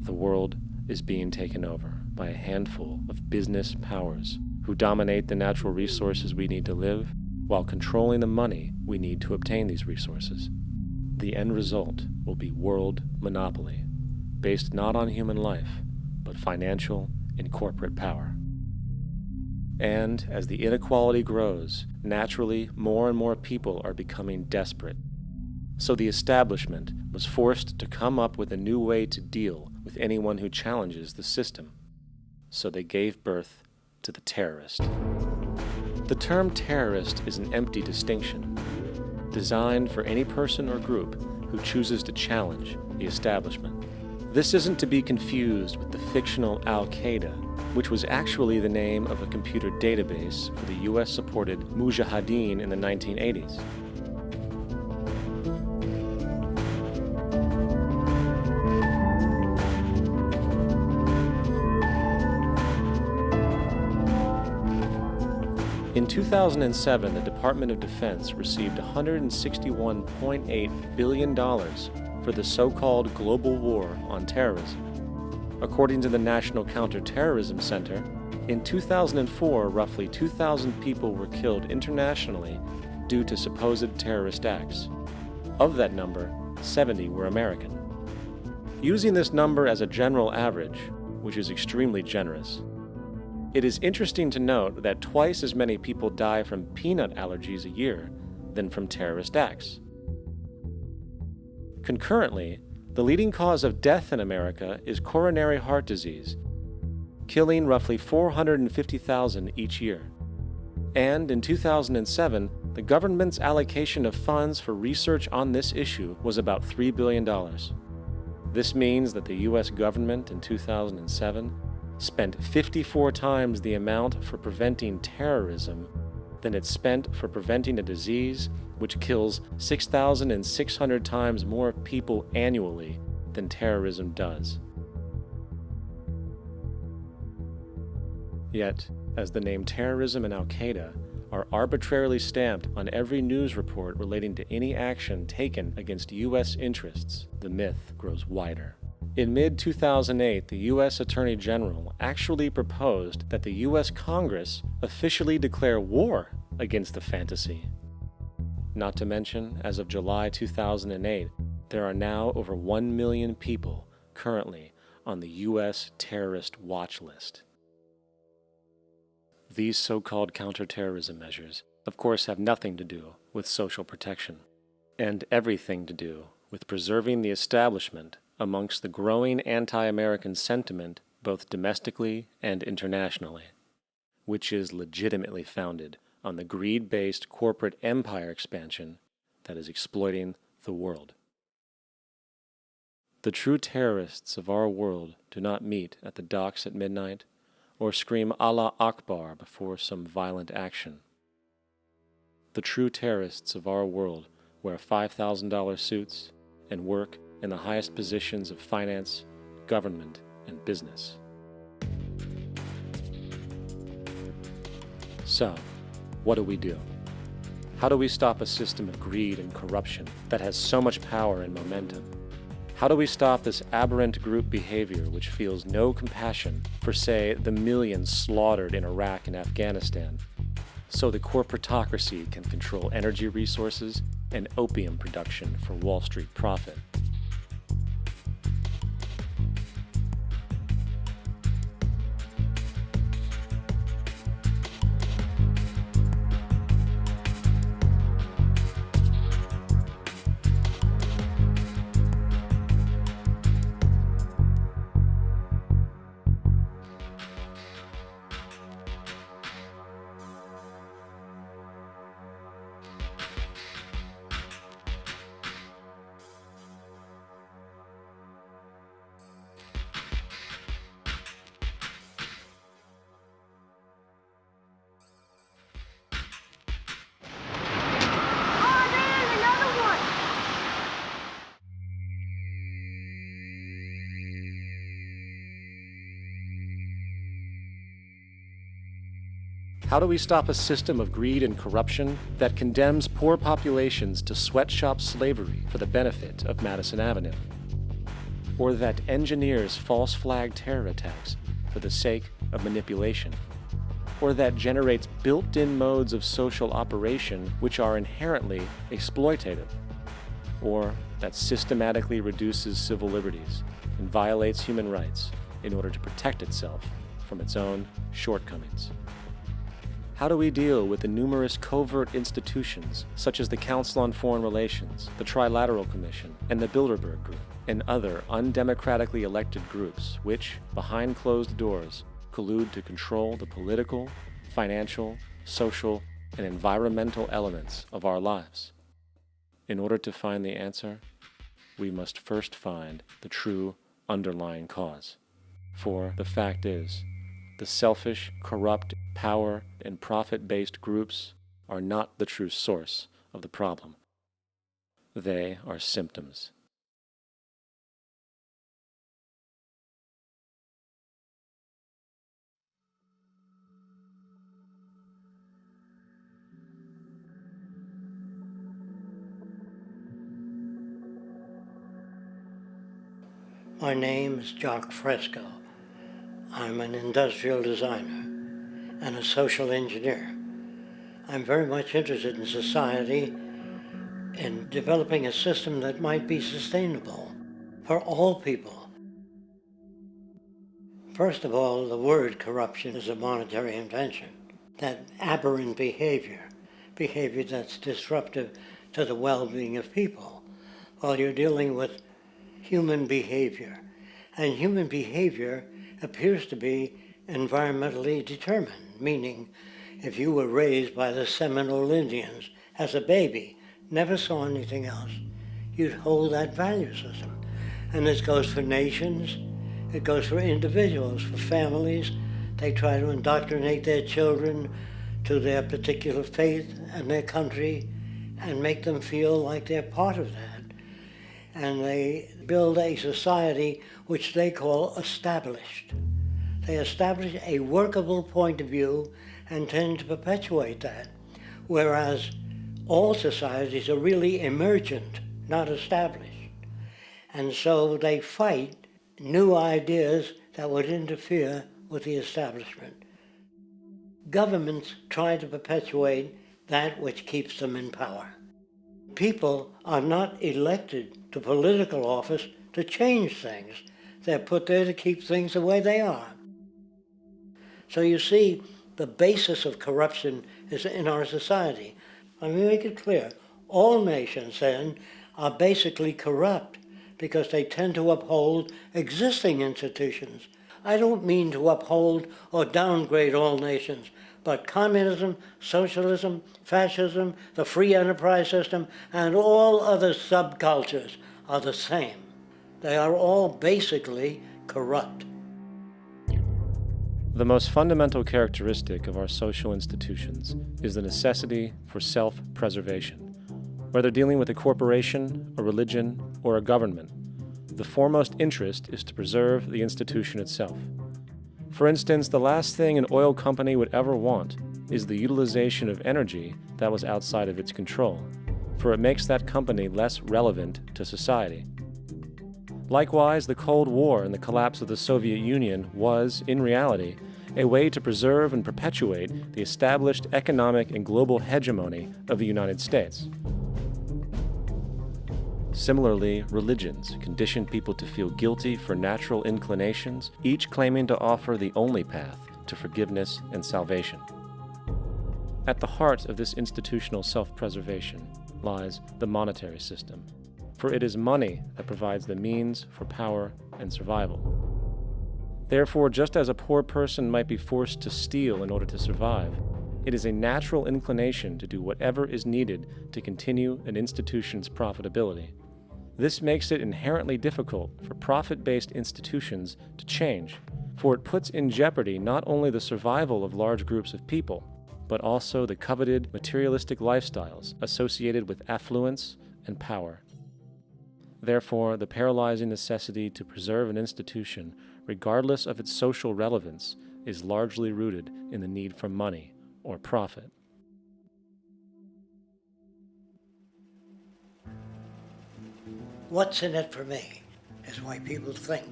The world is being taken over by a handful of business powers who dominate the natural resources we need to live while controlling the money we need to obtain these resources. The end result will be world monopoly, based not on human life, but financial and corporate power. And as the inequality grows, naturally more and more people are becoming desperate. So the establishment was forced to come up with a new way to deal with anyone who challenges the system. So they gave birth to the terrorist. The term terrorist is an empty distinction, designed for any person or group who chooses to challenge the establishment. This isn't to be confused with the fictional Al-Qaeda, which was actually the name of a computer database for the US-supported Mujahideen in the 1980s. In 2007, the Department of Defense received $161.8 billion for the so-called global war on terrorism. According to the National Counterterrorism Center, in 2004, roughly 2,000 people were killed internationally due to supposed terrorist acts. Of that number, 70 were American. Using this number as a general average, which is extremely generous, it is interesting to note that twice as many people die from peanut allergies a year than from terrorist acts. Concurrently, the leading cause of death in America is coronary heart disease, killing roughly 450,000 each year. And in 2007, the government's allocation of funds for research on this issue was about $3 billion. This means that the U.S. government in 2007 spent 54 times the amount for preventing terrorism than it spent for preventing a disease which kills 6,600 times more people annually than terrorism does. Yet, as the name terrorism and Al-Qaeda are arbitrarily stamped on every news report relating to any action taken against U.S. interests, the myth grows wider. In mid-2008, the U.S. Attorney General actually proposed that the U.S. Congress officially declare war against the fantasy. Not to mention, as of July 2008, there are now over 1 million people currently on the U.S. terrorist watch list. These so-called counterterrorism measures, of course, have nothing to do with social protection, and everything to do with preserving the establishment amongst the growing anti-American sentiment both domestically and internationally, which is legitimately founded on the greed-based corporate empire expansion that is exploiting the world. The true terrorists of our world do not meet at the docks at midnight or scream Allah Akbar before some violent action. The true terrorists of our world wear $5,000 suits and work in the highest positions of finance, government, and business. So, what do? How do we stop a system of greed and corruption that has so much power and momentum? How do we stop this aberrant group behavior which feels no compassion for, say, the millions slaughtered in Iraq and Afghanistan, so the corporatocracy can control energy resources and opium production for Wall Street profit? How do we stop a system of greed and corruption that condemns poor populations to sweatshop slavery for the benefit of Madison Avenue? Or that engineers false flag terror attacks for the sake of manipulation? Or that generates built-in modes of social operation which are inherently exploitative? Or that systematically reduces civil liberties and violates human rights in order to protect itself from its own shortcomings? How do we deal with the numerous covert institutions, such as the Council on Foreign Relations, the Trilateral Commission, and the Bilderberg Group, and other undemocratically elected groups which, behind closed doors, collude to control the political, financial, social, and environmental elements of our lives? In order to find the answer, we must first find the true underlying cause. For the fact is, the selfish, corrupt, power, and profit-based groups are not the true source of the problem. They are symptoms. My name is Jock Fresco. I'm an industrial designer and a social engineer. I'm very much interested in society and developing a system that might be sustainable for all people. First of all, the word corruption is a monetary invention. That aberrant behavior that's disruptive to the well-being of people. Well, you're dealing with human behavior. And human behavior appears to be environmentally determined, meaning if you were raised by the Seminole Indians as a baby, never saw anything else, you'd hold that value system. And this goes for nations, it goes for individuals, for families. They try to indoctrinate their children to their particular faith and their country and make them feel like they're part of that. And they build a society which they call established. They establish a workable point of view and tend to perpetuate that, whereas all societies are really emergent, not established. And so they fight new ideas that would interfere with the establishment. Governments try to perpetuate that which keeps them in power. People are not elected to political office to change things. They're put there to keep things the way they are. So you see, the basis of corruption is in our society. Let me make it clear. All nations, then, are basically corrupt because they tend to uphold existing institutions. I don't mean to uphold or downgrade all nations, but communism, socialism, fascism, the free enterprise system, and all other subcultures are the same. They are all basically corrupt. The most fundamental characteristic of our social institutions is the necessity for self-preservation. Whether dealing with a corporation, a religion, or a government, the foremost interest is to preserve the institution itself. For instance, the last thing an oil company would ever want is the utilization of energy that was outside of its control, for it makes that company less relevant to society. Likewise, the Cold War and the collapse of the Soviet Union was, in reality, a way to preserve and perpetuate the established economic and global hegemony of the United States. Similarly, religions condition people to feel guilty for natural inclinations, each claiming to offer the only path to forgiveness and salvation. At the heart of this institutional self-preservation lies the monetary system, for it is money that provides the means for power and survival. Therefore, just as a poor person might be forced to steal in order to survive, it is a natural inclination to do whatever is needed to continue an institution's profitability. This makes it inherently difficult for profit-based institutions to change, for it puts in jeopardy not only the survival of large groups of people, but also the coveted materialistic lifestyles associated with affluence and power. Therefore, the paralyzing necessity to preserve an institution, regardless of its social relevance, is largely rooted in the need for money or profit. What's in it for me is why people think.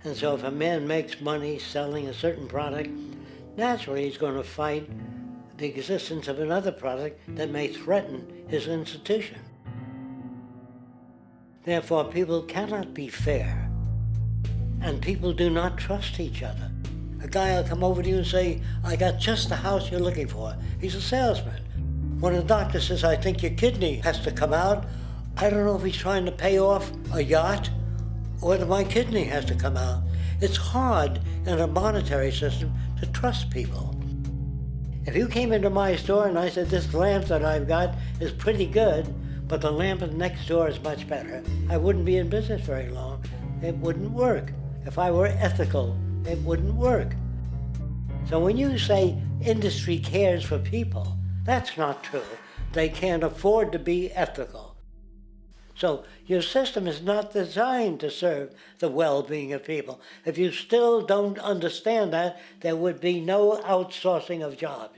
And so if a man makes money selling a certain product, naturally he's going to fight the existence of another product that may threaten his institution. Therefore, people cannot be fair, and people do not trust each other. A guy will come over to you and say, I got just the house you're looking for. He's a salesman. When a doctor says, I think your kidney has to come out, I don't know if he's trying to pay off a yacht or that my kidney has to come out. It's hard in a monetary system to trust people. If you came into my store and I said, this lamp that I've got is pretty good, but the lamp next door is much better, I wouldn't be in business very long. It wouldn't work. If I were ethical, it wouldn't work. So when you say industry cares for people, that's not true. They can't afford to be ethical. So your system is not designed to serve the well-being of people. If you still don't understand that, there would be no outsourcing of jobs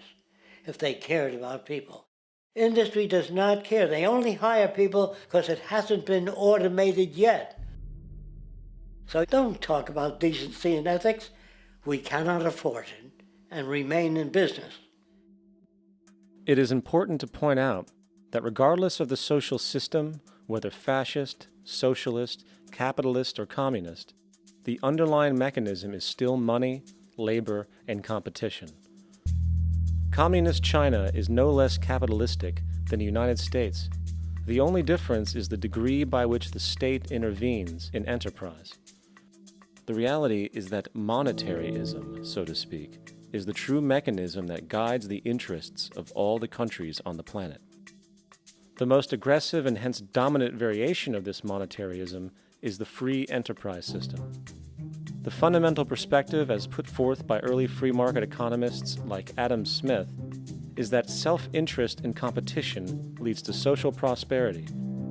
if they cared about people. Industry does not care. They only hire people because it hasn't been automated yet. So don't talk about decency and ethics. We cannot afford it and remain in business. It is important to point out that regardless of the social system, whether fascist, socialist, capitalist, or communist, the underlying mechanism is still money, labor, and competition. Communist China is no less capitalistic than the United States. The only difference is the degree by which the state intervenes in enterprise. The reality is that monetaryism, so to speak, is the true mechanism that guides the interests of all the countries on the planet. The most aggressive and hence dominant variation of this monetaryism is the free enterprise system. The fundamental perspective, as put forth by early free market economists like Adam Smith, is that self-interest in competition leads to social prosperity,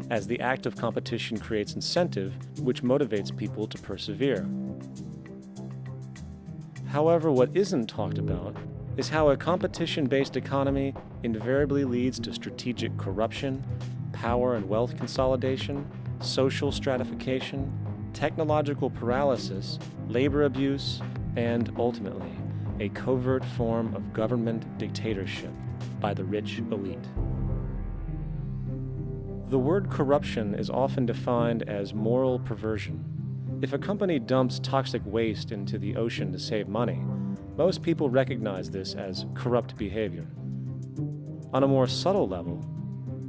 as the act of competition creates incentive, which motivates people to persevere. However, what isn't talked about is how a competition-based economy invariably leads to strategic corruption, power and wealth consolidation, social stratification, technological paralysis, labor abuse, and ultimately, a covert form of government dictatorship by the rich elite. The word corruption is often defined as moral perversion. If a company dumps toxic waste into the ocean to save money, most people recognize this as corrupt behavior. On a more subtle level,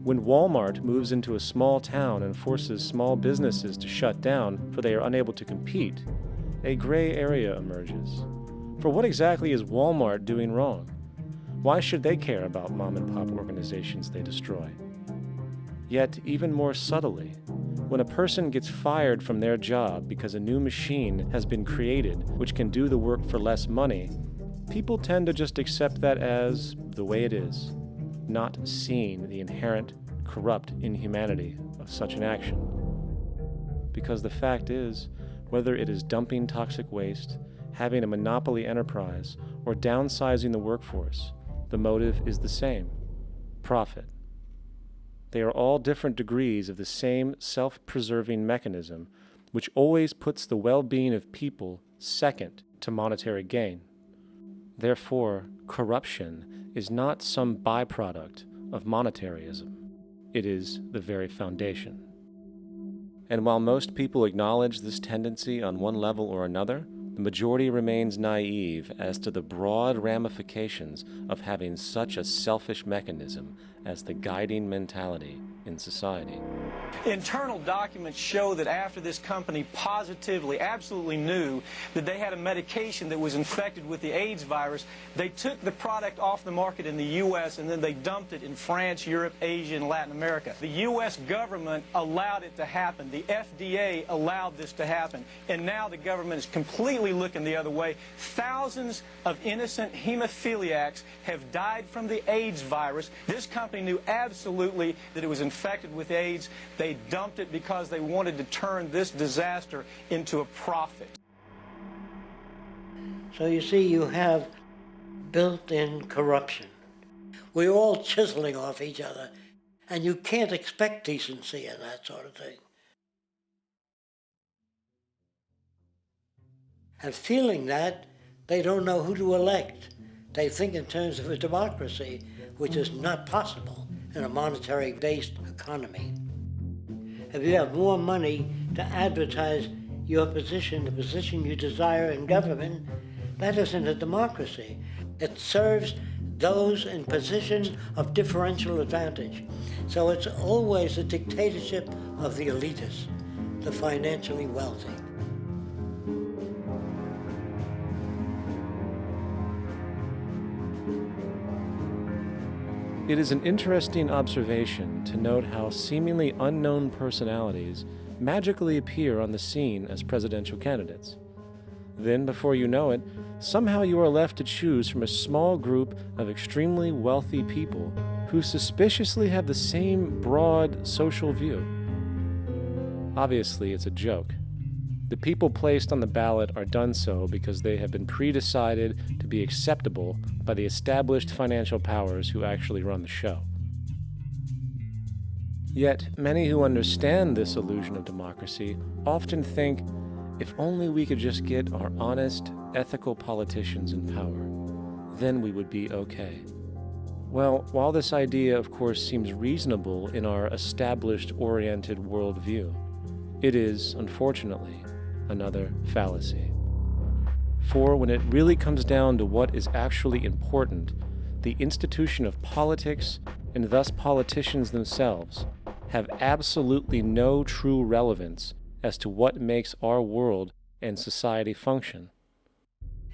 when Walmart moves into a small town and forces small businesses to shut down for they are unable to compete, a gray area emerges. For what exactly is Walmart doing wrong? Why should they care about mom-and-pop organizations they destroy? Yet, even more subtly, when a person gets fired from their job because a new machine has been created which can do the work for less money, people tend to just accept that as the way it is, not seeing the inherent, corrupt inhumanity of such an action. Because the fact is, whether it is dumping toxic waste, having a monopoly enterprise, or downsizing the workforce, the motive is the same: profit. They are all different degrees of the same self-preserving mechanism, which always puts the well-being of people second to monetary gain. Therefore, corruption is not some byproduct of monetaryism. It is the very foundation. And while most people acknowledge this tendency on one level or another, the majority remains naive as to the broad ramifications of having such a selfish mechanism as the guiding mentality in society. Internal documents show that after this company positively, absolutely knew that they had a medication that was infected with the AIDS virus, they took the product off the market in the U.S. and then they dumped it in France, Europe, Asia, and Latin America. The U.S. government allowed it to happen. The FDA allowed this to happen. And now the government is completely looking the other way. Thousands of innocent hemophiliacs have died from the AIDS virus. This company knew absolutely that it was infected with AIDS. They dumped it because they wanted to turn this disaster into a profit. So you see, you have built-in corruption. We're all chiseling off each other, and you can't expect decency and that sort of thing. And feeling that, they don't know who to elect. They think in terms of a democracy, which is not possible in a monetary-based economy. If you have more money to advertise your position, the position you desire in government, that isn't a democracy. It serves those in positions of differential advantage. So it's always a dictatorship of the elitists, the financially wealthy. It is an interesting observation to note how seemingly unknown personalities magically appear on the scene as presidential candidates. Then, before you know it, somehow you are left to choose from a small group of extremely wealthy people who suspiciously have the same broad social view. Obviously, it's a joke. The people placed on the ballot are done so because they have been pre-decided to be acceptable by the established financial powers who actually run the show. Yet, many who understand this illusion of democracy often think, if only we could just get our honest, ethical politicians in power, then we would be okay. Well, while this idea, of course, seems reasonable in our established-oriented worldview, it is, unfortunately, another fallacy. For when it really comes down to what is actually important, the institution of politics, and thus politicians themselves, have absolutely no true relevance as to what makes our world and society function.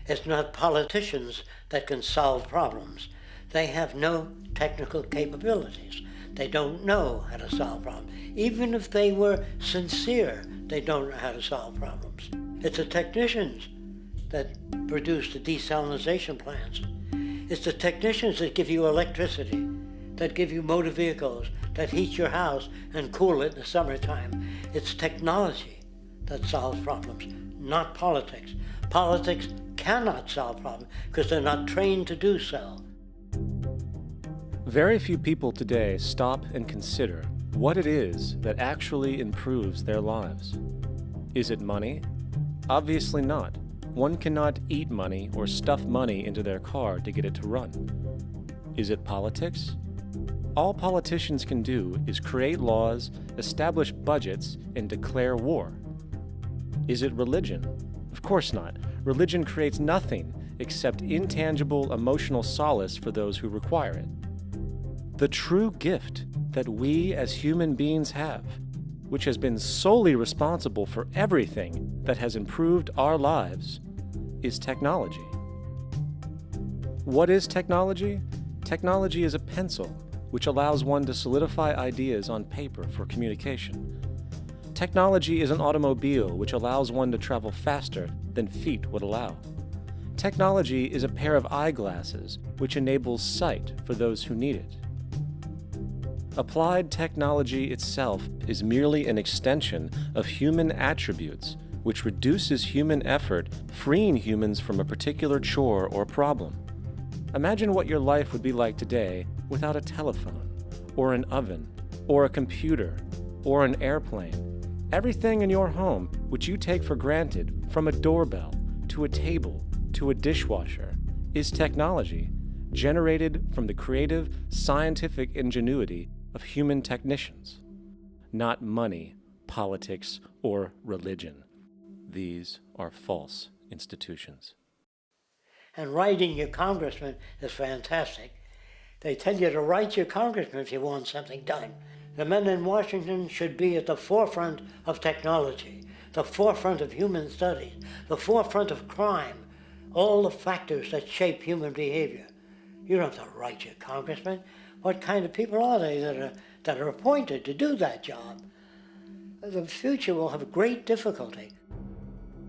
It's not politicians that can solve problems. They have no technical capabilities. They don't know how to solve problems. Even if they were sincere, they don't know how to solve problems. It's the technicians that produce the desalination plants. It's the technicians that give you electricity, that give you motor vehicles, that heat your house and cool it in the summertime. It's technology that solves problems, not politics. Politics cannot solve problems because they're not trained to do so. Very few people today stop and consider what it is that actually improves their lives. Is it money? Obviously not. One cannot eat money or stuff money into their car to get it to run. Is it politics? All politicians can do is create laws, establish budgets, and declare war. Is it religion? Of course not. Religion creates nothing except intangible emotional solace for those who require it. The true gift that we as human beings have, which has been solely responsible for everything that has improved our lives, is technology. What is technology? Technology is a pencil which allows one to solidify ideas on paper for communication. Technology is an automobile which allows one to travel faster than feet would allow. Technology is a pair of eyeglasses which enables sight for those who need it. Applied technology itself is merely an extension of human attributes which reduces human effort, freeing humans from a particular chore or problem. Imagine what your life would be like today without a telephone, or an oven, or a computer, or an airplane. Everything in your home which you take for granted, from a doorbell to a table to a dishwasher, is technology generated from the creative, scientific ingenuity of human technicians, not money, politics, or religion. These are false institutions. And writing your congressman is fantastic. They tell you to write your congressman if you want something done. The men in Washington should be at the forefront of technology, the forefront of human studies, the forefront of crime, all the factors that shape human behavior. You don't have to write your congressman. What kind of people are they that are appointed to do that job? The future will have great difficulty.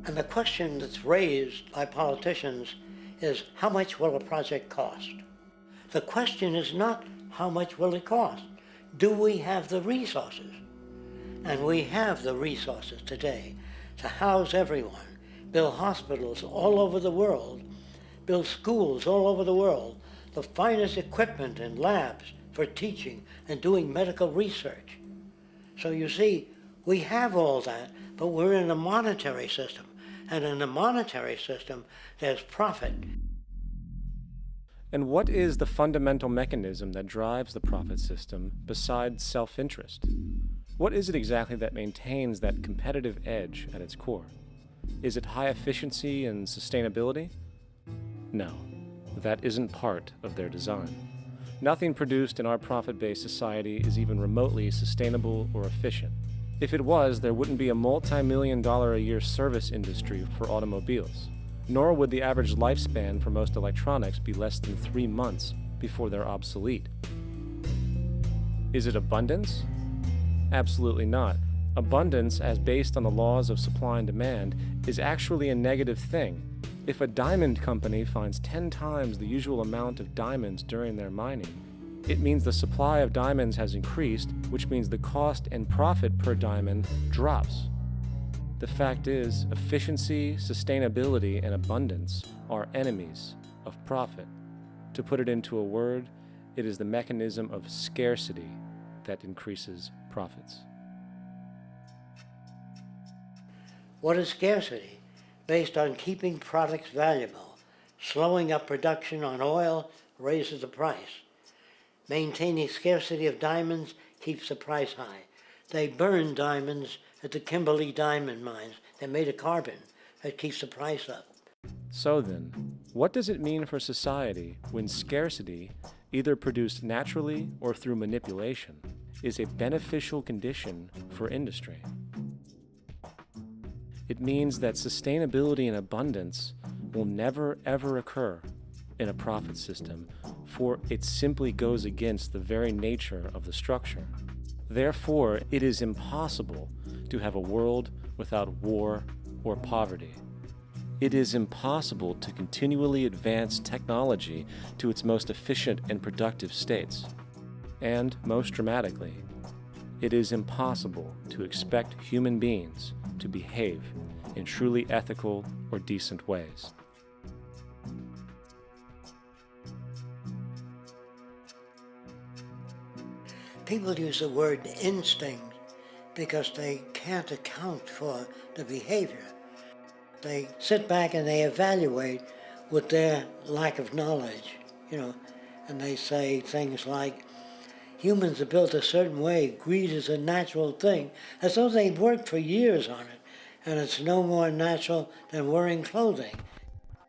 And the question that's raised by politicians is, how much will a project cost? The question is not, how much will it cost? Do we have the resources? And we have the resources today to house everyone, build hospitals all over the world, build schools all over the world, the finest equipment and labs for teaching and doing medical research. So you see, we have all that, but we're in a monetary system. And in the monetary system, there's profit. And what is the fundamental mechanism that drives the profit system besides self-interest? What is it exactly that maintains that competitive edge at its core? Is it high efficiency and sustainability? No, that isn't part of their design. Nothing produced in our profit-based society is even remotely sustainable or efficient. If it was, there wouldn't be a multi-million-dollar-a-year service industry for automobiles, nor would the average lifespan for most electronics be less than 3 months before they're obsolete. Is it abundance? Absolutely not. Abundance, as based on the laws of supply and demand, is actually a negative thing. If a diamond company finds 10 times the usual amount of diamonds during their mining, it means the supply of diamonds has increased, which means the cost and profit per diamond drops. The fact is, efficiency, sustainability, and abundance are enemies of profit. To put it into a word, it is the mechanism of scarcity that increases profits. What is scarcity? Based on keeping products valuable. Slowing up production on oil raises the price. Maintaining scarcity of diamonds keeps the price high. They burn diamonds at the Kimberley diamond mines. They're made of carbon. That keeps the price up. So then, what does it mean for society when scarcity, either produced naturally or through manipulation, is a beneficial condition for industry. It means that sustainability and abundance will never ever occur in a profit system, for it simply goes against the very nature of the structure. Therefore, it is impossible to have a world without war or poverty. It is impossible to continually advance technology to its most efficient and productive states. And, most dramatically, it is impossible to expect human beings to behave in truly ethical or decent ways. People use the word instinct because they can't account for the behavior. They sit back and they evaluate with their lack of knowledge, and they say things like, humans are built a certain way, greed is a natural thing, as though they've worked for years on it, and it's no more natural than wearing clothing.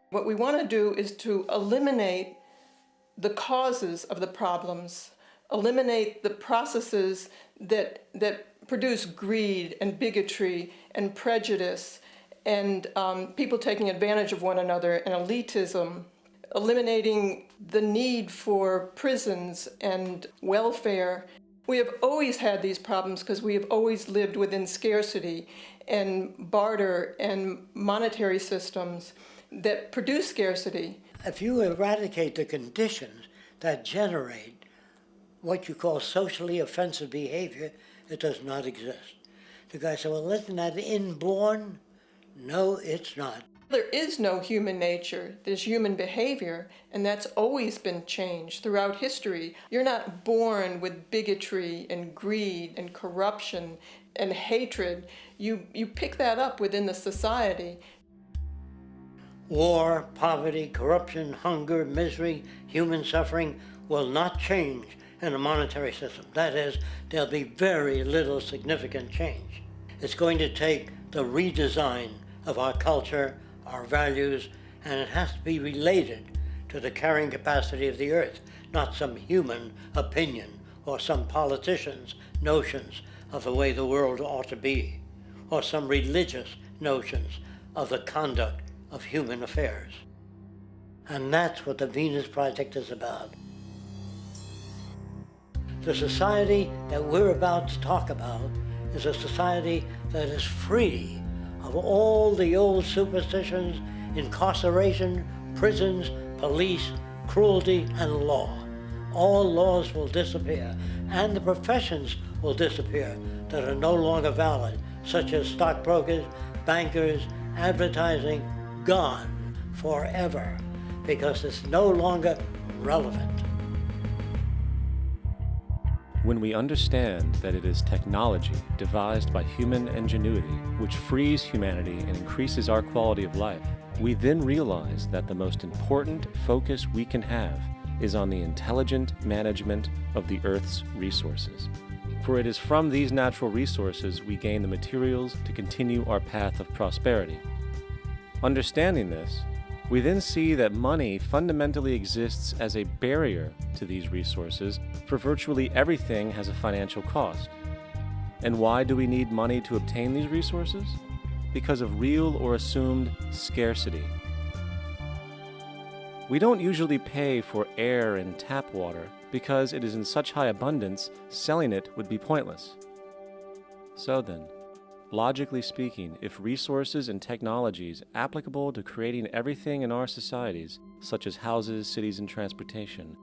What we want to do is to eliminate the causes of the problems, eliminate the processes that produce greed and bigotry and prejudice and people taking advantage of one another and elitism, eliminating the need for prisons and welfare. We have always had these problems because we have always lived within scarcity and barter and monetary systems that produce scarcity. If you eradicate the conditions that generate what you call socially offensive behavior, it does not exist. The guy said, well, isn't that inborn? No, it's not. There is no human nature, there's human behavior, and that's always been changed throughout history. You're not born with bigotry and greed and corruption and hatred. You pick that up within the society. War, poverty, corruption, hunger, misery, human suffering will not change in a monetary system. That is, there'll be very little significant change. It's going to take the redesign of our culture, our values, and it has to be related to the carrying capacity of the earth, not some human opinion or some politician's notions of the way the world ought to be, or some religious notions of the conduct of human affairs. And that's what the Venus Project is about. The society that we're about to talk about is a society that is free of all the old superstitions, incarceration, prisons, police, cruelty, and law. All laws will disappear, and the professions will disappear that are no longer valid, such as stockbrokers, bankers, advertising, gone forever, because it's no longer relevant. When we understand that it is technology devised by human ingenuity which frees humanity and increases our quality of life, we then realize that the most important focus we can have is on the intelligent management of the Earth's resources. For it is from these natural resources we gain the materials to continue our path of prosperity. Understanding this, we then see that money fundamentally exists as a barrier to these resources, for virtually everything has a financial cost. And why do we need money to obtain these resources? Because of real or assumed scarcity. We don't usually pay for air and tap water because it is in such high abundance, selling it would be pointless. So then, logically speaking, if resources and technologies applicable to creating everything in our societies, such as houses, cities, and transportation,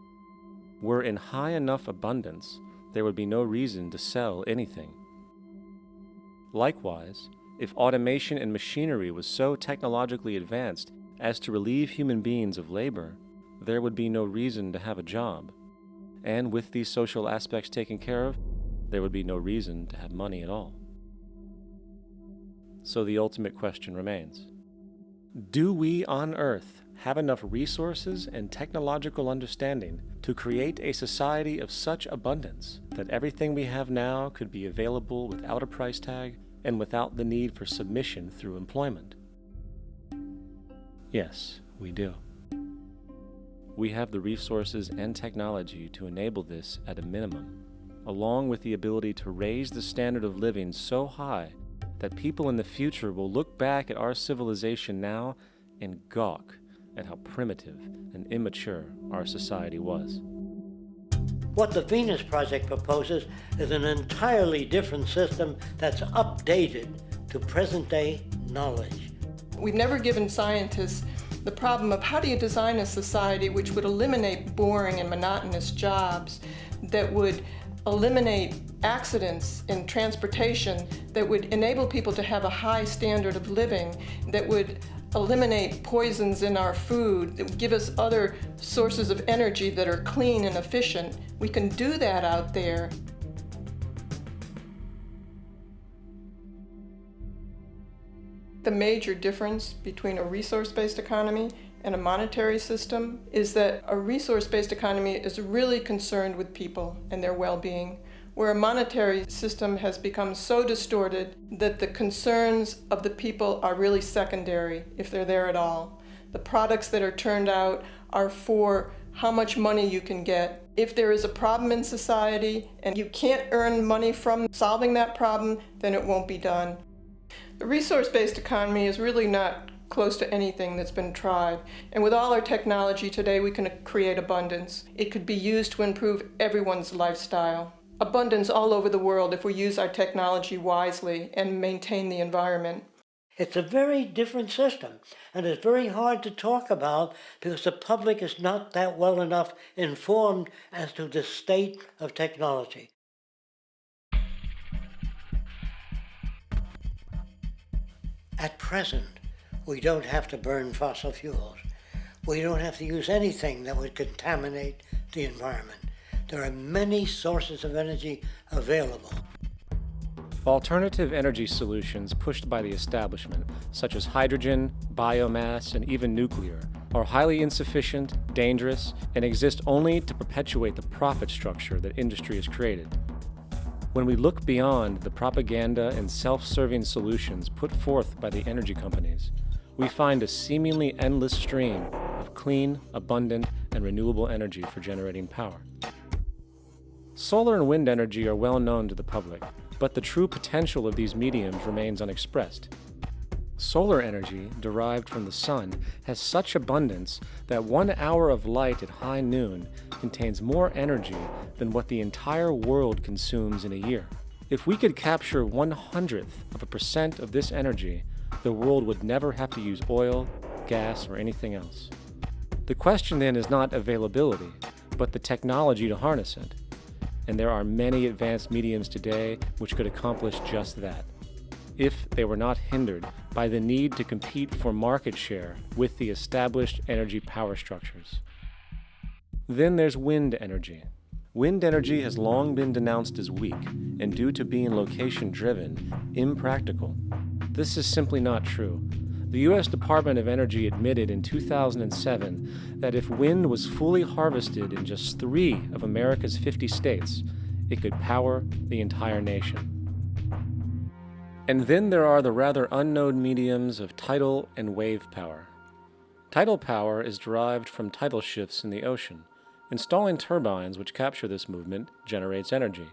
were in high enough abundance, there would be no reason to sell anything. Likewise, if automation and machinery was so technologically advanced as to relieve human beings of labor, there would be no reason to have a job. And with these social aspects taken care of, there would be no reason to have money at all. So the ultimate question remains: do we on Earth have enough resources and technological understanding to create a society of such abundance that everything we have now could be available without a price tag and without the need for submission through employment? Yes, we do. We have the resources and technology to enable this at a minimum, along with the ability to raise the standard of living so high that people in the future will look back at our civilization now and gawk at how primitive and immature our society was. What the Venus Project proposes is an entirely different system that's updated to present-day knowledge. We've never given scientists the problem of how do you design a society which would eliminate boring and monotonous jobs, that would eliminate accidents in transportation, that would enable people to have a high standard of living, that would eliminate poisons in our food, that would give us other sources of energy that are clean and efficient. We can do that out there. The major difference between a resource-based economy and a monetary system is that a resource-based economy is really concerned with people and their well-being, where a monetary system has become so distorted that the concerns of the people are really secondary, if they're there at all. The products that are turned out are for how much money you can get. If there is a problem in society and you can't earn money from solving that problem, then it won't be done. The resource-based economy is really not close to anything that's been tried. And with all our technology today, we can create abundance. It could be used to improve everyone's lifestyle. Abundance all over the world if we use our technology wisely and maintain the environment. It's a very different system, and it's very hard to talk about because the public is not that well enough informed as to the state of technology. At present, we don't have to burn fossil fuels. We don't have to use anything that would contaminate the environment. There are many sources of energy available. Alternative energy solutions pushed by the establishment, such as hydrogen, biomass, and even nuclear, are highly insufficient, dangerous, and exist only to perpetuate the profit structure that industry has created. When we look beyond the propaganda and self-serving solutions put forth by the energy companies, we find a seemingly endless stream of clean, abundant, and renewable energy for generating power. Solar and wind energy are well known to the public, but the true potential of these mediums remains unexpressed. Solar energy, derived from the sun, has such abundance that 1 hour of light at high noon contains more energy than what the entire world consumes in a year. If we could capture 1/100% of this energy, the world would never have to use oil, gas, or anything else. The question then is not availability, but the technology to harness it. And there are many advanced mediums today which could accomplish just that, if they were not hindered by the need to compete for market share with the established energy power structures. Then there's wind energy. Wind energy has long been denounced as weak, and due to being location-driven, impractical. This is simply not true. The U.S. Department of Energy admitted in 2007 that if wind was fully harvested in just 3 of America's 50 states, it could power the entire nation. And then there are the rather unknown mediums of tidal and wave power. Tidal power is derived from tidal shifts in the ocean. Installing turbines which capture this movement generates energy.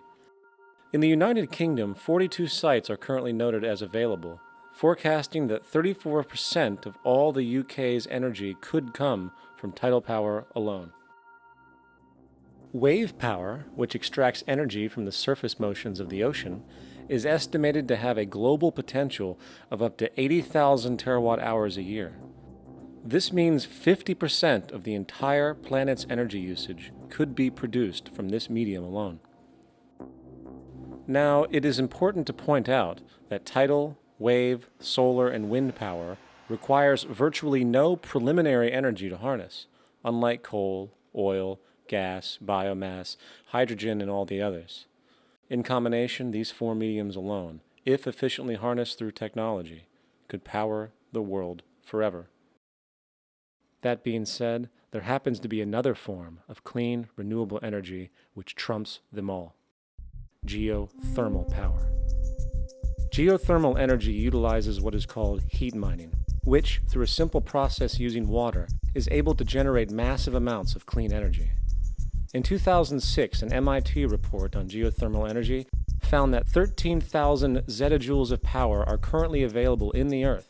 In the United Kingdom, 42 sites are currently noted as available, forecasting that 34% of all the UK's energy could come from tidal power alone. Wave power, which extracts energy from the surface motions of the ocean, is estimated to have a global potential of up to 80,000 terawatt-hours a year. This means 50% of the entire planet's energy usage could be produced from this medium alone. Now, it is important to point out that tidal, wave, solar, and wind power requires virtually no preliminary energy to harness, unlike coal, oil, gas, biomass, hydrogen, and all the others. In combination, these 4 mediums alone, if efficiently harnessed through technology, could power the world forever. That being said, there happens to be another form of clean, renewable energy which trumps them all: geothermal power. Geothermal energy utilizes what is called heat mining, which, through a simple process using water, is able to generate massive amounts of clean energy. In 2006, an MIT report on geothermal energy found that 13,000 zettajoules of power are currently available in the Earth,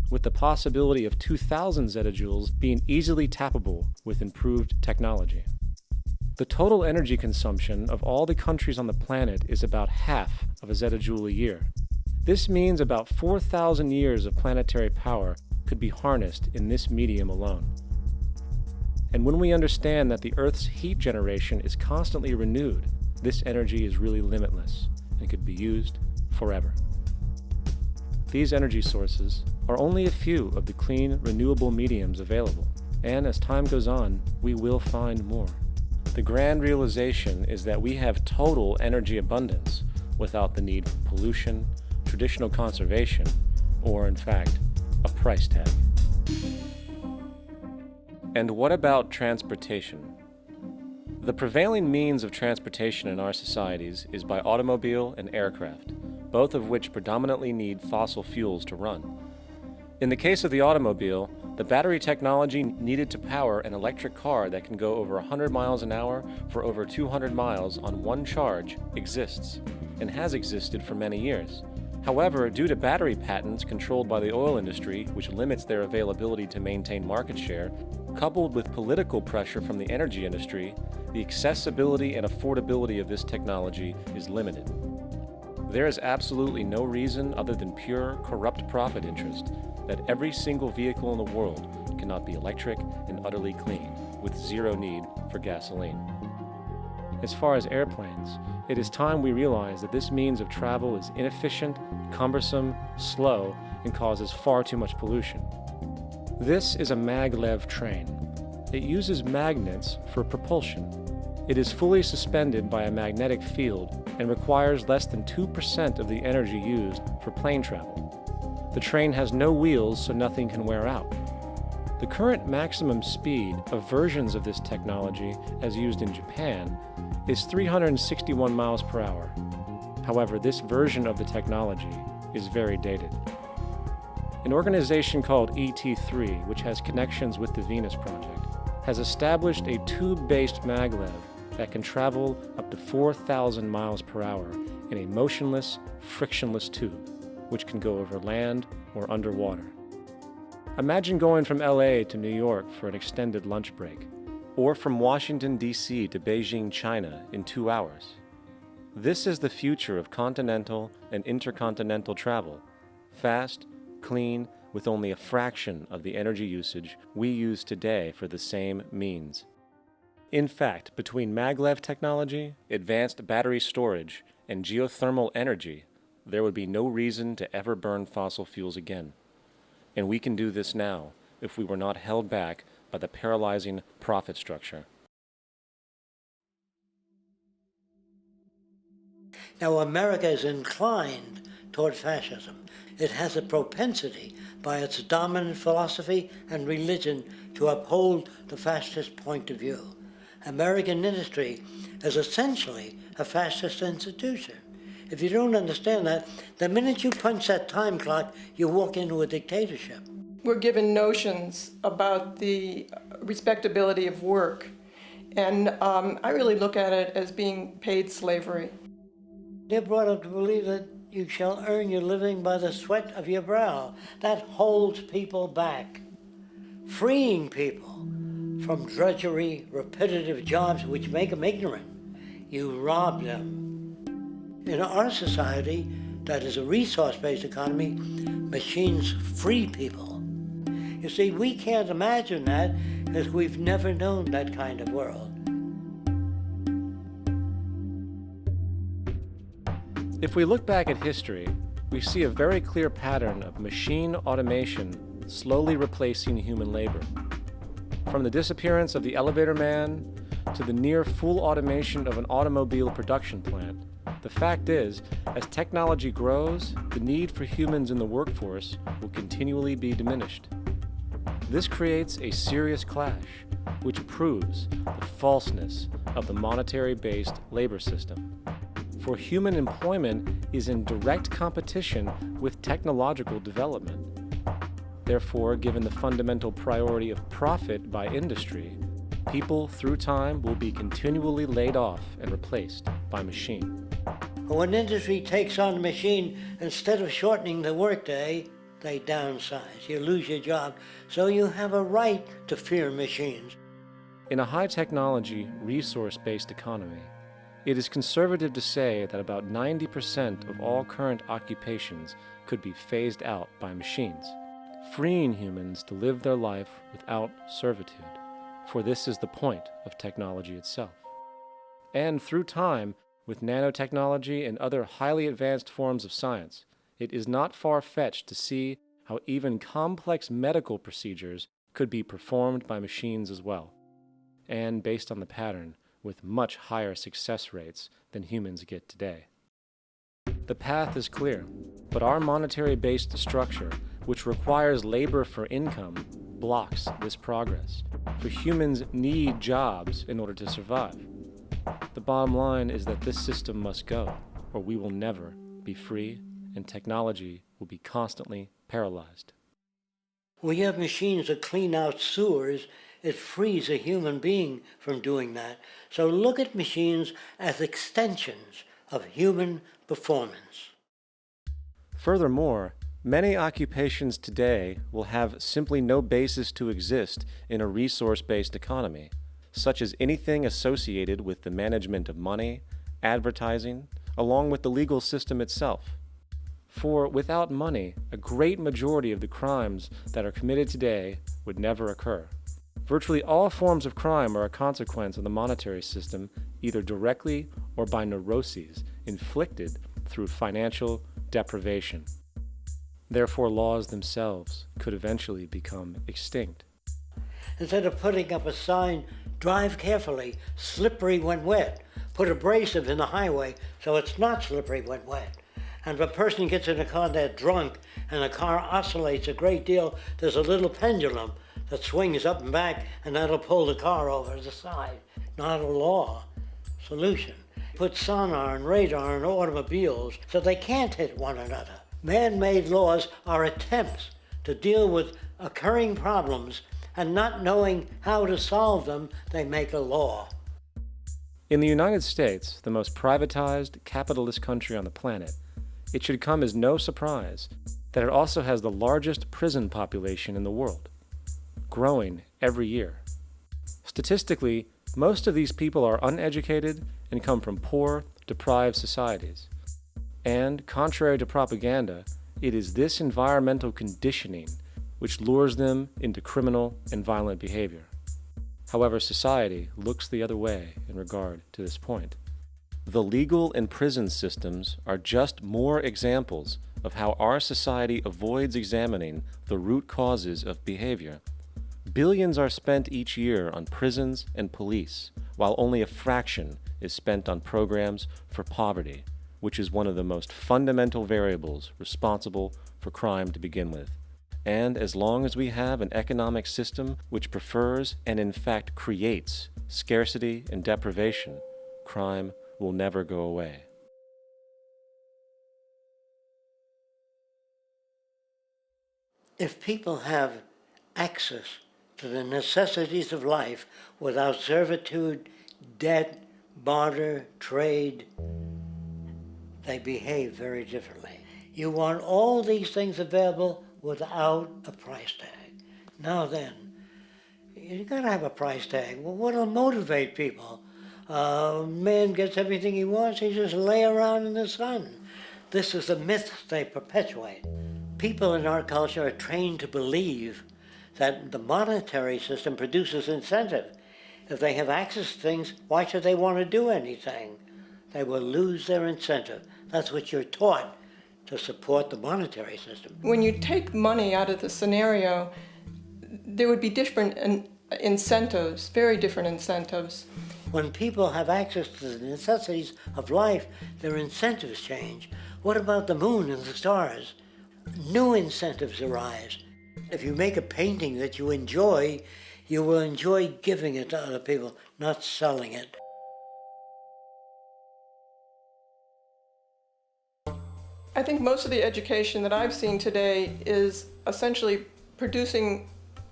with the possibility of 2,000 zettajoules being easily tappable with improved technology. The total energy consumption of all the countries on the planet is about half of a zettajoule a year. This means about 4,000 years of planetary power could be harnessed in this medium alone. And when we understand that the Earth's heat generation is constantly renewed, this energy is really limitless and could be used forever. These energy sources are only a few of the clean, renewable mediums available, and as time goes on, we will find more. The grand realization is that we have total energy abundance without the need for pollution, traditional conservation, or in fact, a price tag. And what about transportation? The prevailing means of transportation in our societies is by automobile and aircraft, both of which predominantly need fossil fuels to run. In the case of the automobile, the battery technology needed to power an electric car that can go over 100 miles an hour for over 200 miles on one charge exists, and has existed for many years. However, due to battery patents controlled by the oil industry, which limits their availability to maintain market share, coupled with political pressure from the energy industry, the accessibility and affordability of this technology is limited. There is absolutely no reason other than pure, corrupt profit interest that every single vehicle in the world cannot be electric and utterly clean, with zero need for gasoline. As far as airplanes, it is time we realize that this means of travel is inefficient, cumbersome, slow, and causes far too much pollution. This is a maglev train. It uses magnets for propulsion. It is fully suspended by a magnetic field and requires less than 2% of the energy used for plane travel. The train has no wheels, so nothing can wear out. The current maximum speed of versions of this technology, as used in Japan, is 361 miles per hour. However, this version of the technology is very dated. An organization called ET3, which has connections with the Venus Project, has established a tube-based maglev that can travel up to 4,000 miles per hour in a motionless, frictionless tube, which can go over land or underwater. Imagine going from LA to New York for an extended lunch break, or from Washington, D.C. to Beijing, China in 2 hours. This is the future of continental and intercontinental travel, fast, clean, with only a fraction of the energy usage we use today for the same means. In fact, between maglev technology, advanced battery storage, and geothermal energy, there would be no reason to ever burn fossil fuels again. And we can do this now if we were not held back by the paralyzing profit structure. Now, America is inclined toward fascism. It has a propensity by its dominant philosophy and religion to uphold the fascist point of view. American industry is essentially a fascist institution. If you don't understand that, the minute you punch that time clock, you walk into a dictatorship. We're given notions about the respectability of work, and I really look at it as being paid slavery. They're brought up to believe that you shall earn your living by the sweat of your brow. That holds people back. Freeing people from drudgery, repetitive jobs which make them ignorant. You rob them. In our society, that is a resource-based economy, machines free people. You see, we can't imagine that because we've never known that kind of world. If we look back at history, we see a very clear pattern of machine automation slowly replacing human labor. From the disappearance of the elevator man to the near full automation of an automobile production plant, the fact is, as technology grows, the need for humans in the workforce will continually be diminished. This creates a serious clash, which proves the falseness of the monetary-based labor system. For human employment is in direct competition with technological development. Therefore, given the fundamental priority of profit by industry, People, through time, will be continually laid off and replaced by machine. When industry takes on a machine, instead of shortening the workday, they downsize. You lose your job. So you have a right to fear machines. In a high-technology, resource-based economy, it is conservative to say that about 90% of all current occupations could be phased out by machines, freeing humans to live their life without servitude, for this is the point of technology itself. And through time, with nanotechnology and other highly advanced forms of science, it is not far-fetched to see how even complex medical procedures could be performed by machines as well, and based on the pattern, with much higher success rates than humans get today. The path is clear, but our monetary-based structure, which requires labor for income, blocks this progress, for humans need jobs in order to survive. The bottom line is that this system must go, or we will never be free, and technology will be constantly paralyzed. We have machines that clean out sewers. It frees a human being from doing that. So look at machines as extensions of human performance. Furthermore, many occupations today will have simply no basis to exist in a resource-based economy, such as anything associated with the management of money, advertising, along with the legal system itself. For without money, a great majority of the crimes that are committed today would never occur. Virtually all forms of crime are a consequence of the monetary system, either directly or by neuroses inflicted through financial deprivation. Therefore, laws themselves could eventually become extinct. Instead of putting up a sign, drive carefully, slippery when wet, put abrasive in the highway so it's not slippery when wet. And if a person gets in a car that's drunk and the car oscillates a great deal, there's a little pendulum that swings up and back, and that'll pull the car over to the side. Not a law solution. Put sonar and radar in automobiles so they can't hit one another. Man-made laws are attempts to deal with occurring problems, and not knowing how to solve them, they make a law. In the United States, the most privatized, capitalist country on the planet, it should come as no surprise that it also has the largest prison population in the world, growing every year. Statistically, most of these people are uneducated and come from poor, deprived societies. And, contrary to propaganda, it is this environmental conditioning which lures them into criminal and violent behavior. However, society looks the other way in regard to this point. The legal and prison systems are just more examples of how our society avoids examining the root causes of behavior. Billions are spent each year on prisons and police, while only a fraction is spent on programs for poverty, which is one of the most fundamental variables responsible for crime to begin with. And as long as we have an economic system which prefers and in fact creates scarcity and deprivation, crime will never go away. If people have access to the necessities of life without servitude, debt, barter, trade, they behave very differently. You want all these things available without a price tag. Now then, you gotta have a price tag. Well, what'll motivate people? Man gets everything he wants, he just lay around in the sun. This is the myth they perpetuate. People in our culture are trained to believe that the monetary system produces incentive. If they have access to things, why should they want to do anything? They will lose their incentive. That's what you're taught to support the monetary system. When you take money out of the scenario, there would be different incentives, very different incentives. When people have access to the necessities of life, their incentives change. What about the moon and the stars? New incentives arise. If you make a painting that you enjoy, you will enjoy giving it to other people, not selling it. I think most of the education that I've seen today is essentially producing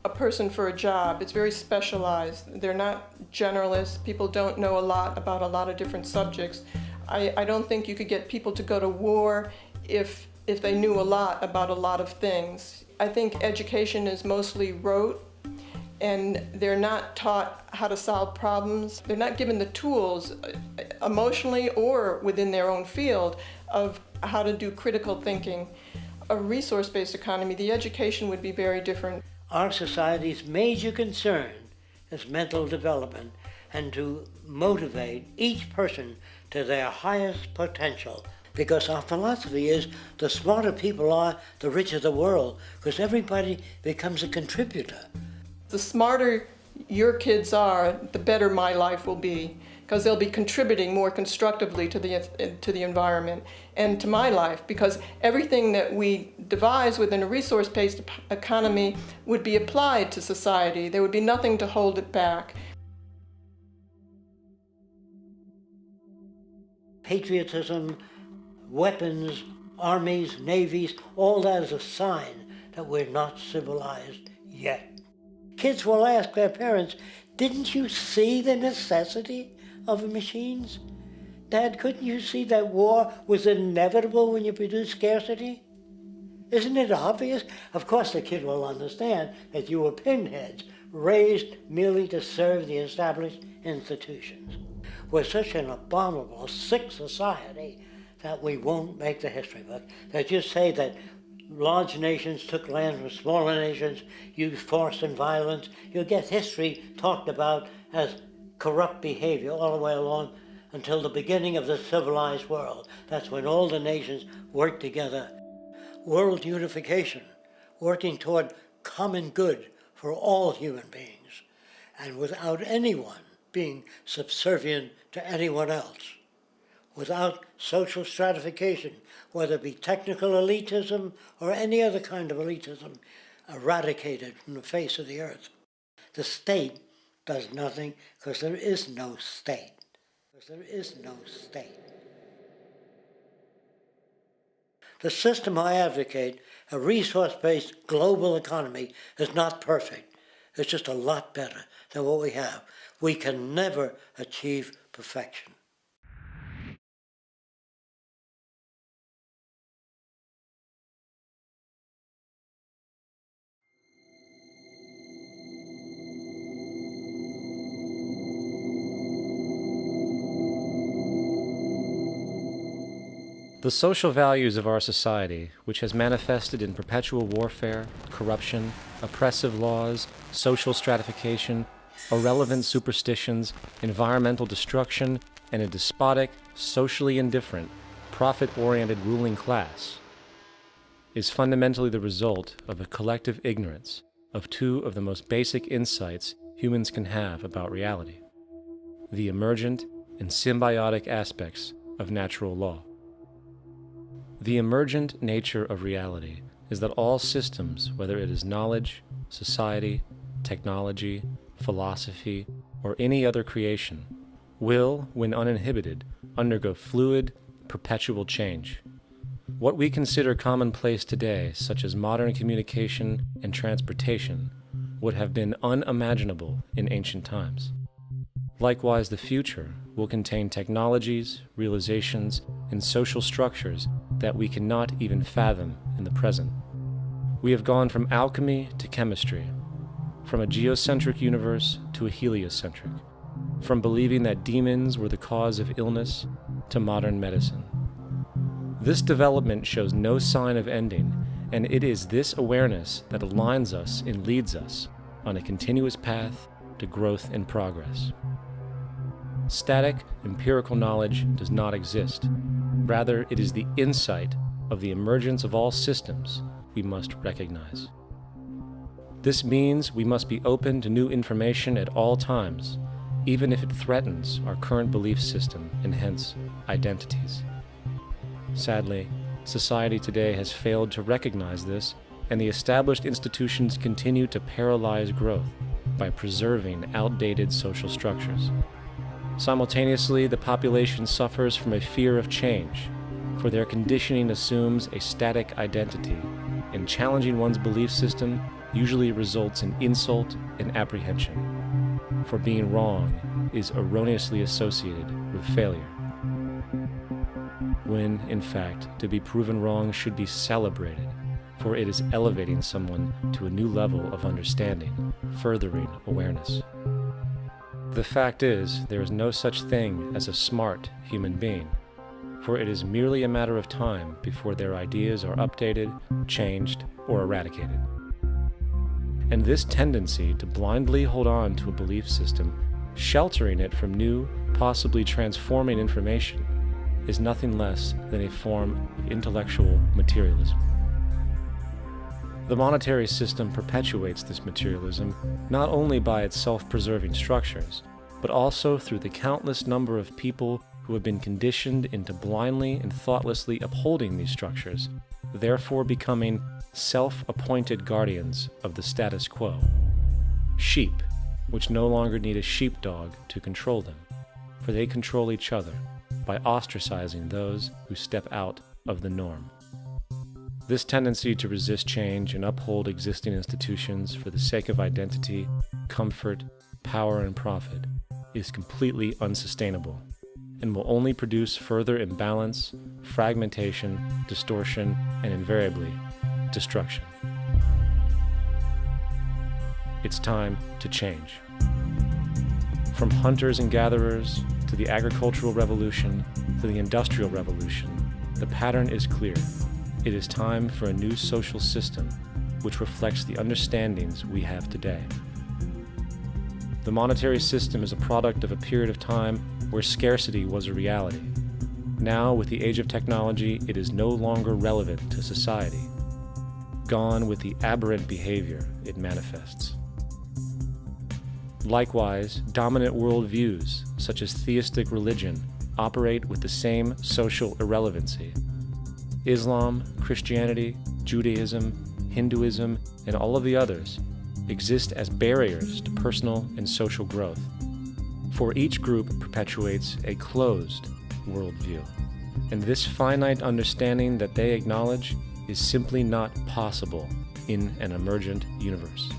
a person for a job. It's very specialized. They're not generalists. People don't know a lot about a lot of different subjects. I don't think you could get people to go to war if they knew a lot about a lot of things. I think education is mostly rote, and they're not taught how to solve problems. They're not given the tools emotionally or within their own field of how to do critical thinking. A resource-based economy, the education would be very different. Our society's major concern is mental development and to motivate each person to their highest potential. Because our philosophy is the smarter people are, the richer the world, because everybody becomes a contributor. The smarter your kids are, the better my life will be, because they'll be contributing more constructively to the environment and to my life, because everything that we devise within a resource-based economy would be applied to society. There would be nothing to hold it back. Patriotism, weapons, armies, navies, all that is a sign that we're not civilized yet. Kids will ask their parents, didn't you see the necessity of the machines? Dad, couldn't you see that war was inevitable when you produce scarcity? Isn't it obvious? Of course the kid will understand that you were pinheads, raised merely to serve the established institutions. We're such an abominable, sick society that we won't make the history book. They just say that large nations took land from smaller nations, used force and violence. You'll get history talked about as corrupt behavior all the way along until the beginning of the civilized world. That's when all the nations work together. World unification, working toward common good for all human beings, and without anyone being subservient to anyone else. Without social stratification, whether it be technical elitism or any other kind of elitism, eradicated from the face of the earth. The state does nothing because there is no state. There is no state. The system I advocate, a resource-based global economy, is not perfect. It's just a lot better than what we have. We can never achieve perfection. The social values of our society, which has manifested in perpetual warfare, corruption, oppressive laws, social stratification, irrelevant superstitions, environmental destruction, and a despotic, socially indifferent, profit-oriented ruling class, is fundamentally the result of a collective ignorance of two of the most basic insights humans can have about reality: the emergent and symbiotic aspects of natural law. The emergent nature of reality is that all systems, whether it is knowledge, society, technology, philosophy, or any other creation, will, when uninhibited, undergo fluid, perpetual change. What we consider commonplace today, such as modern communication and transportation, would have been unimaginable in ancient times. Likewise, the future will contain technologies, realizations, and social structures that we cannot even fathom in the present. We have gone from alchemy to chemistry, from a geocentric universe to a heliocentric, from believing that demons were the cause of illness to modern medicine. This development shows no sign of ending, and it is this awareness that aligns us and leads us on a continuous path to growth and progress. Static, empirical knowledge does not exist. Rather, it is the insight of the emergence of all systems we must recognize. This means we must be open to new information at all times, even if it threatens our current belief system and hence identities. Sadly, society today has failed to recognize this, and the established institutions continue to paralyze growth by preserving outdated social structures. Simultaneously, the population suffers from a fear of change, for their conditioning assumes a static identity. In challenging one's belief system, usually results in insult and apprehension, for being wrong is erroneously associated with failure, when, in fact, to be proven wrong should be celebrated, for it is elevating someone to a new level of understanding, furthering awareness. The fact is, there is no such thing as a smart human being, for it is merely a matter of time before their ideas are updated, changed, or eradicated. And this tendency to blindly hold on to a belief system, sheltering it from new, possibly transforming information, is nothing less than a form of intellectual materialism. The monetary system perpetuates this materialism not only by its self-preserving structures, but also through the countless number of people who have been conditioned into blindly and thoughtlessly upholding these structures, therefore becoming self-appointed guardians of the status quo. Sheep, which no longer need a sheepdog to control them, for they control each other by ostracizing those who step out of the norm. This tendency to resist change and uphold existing institutions for the sake of identity, comfort, power, and profit is completely unsustainable and will only produce further imbalance, fragmentation, distortion, and invariably, destruction. It's time to change. From hunters and gatherers to the agricultural revolution to the industrial revolution, the pattern is clear. It is time for a new social system which reflects the understandings we have today. The monetary system is a product of a period of time where scarcity was a reality. Now, with the age of technology, it is no longer relevant to society. Gone with the aberrant behavior it manifests. Likewise, dominant worldviews, such as theistic religion, operate with the same social irrelevancy. Islam, Christianity, Judaism, Hinduism, and all of the others exist as barriers to personal and social growth, for each group perpetuates a closed worldview, and this finite understanding that they acknowledge is simply not possible in an emergent universe.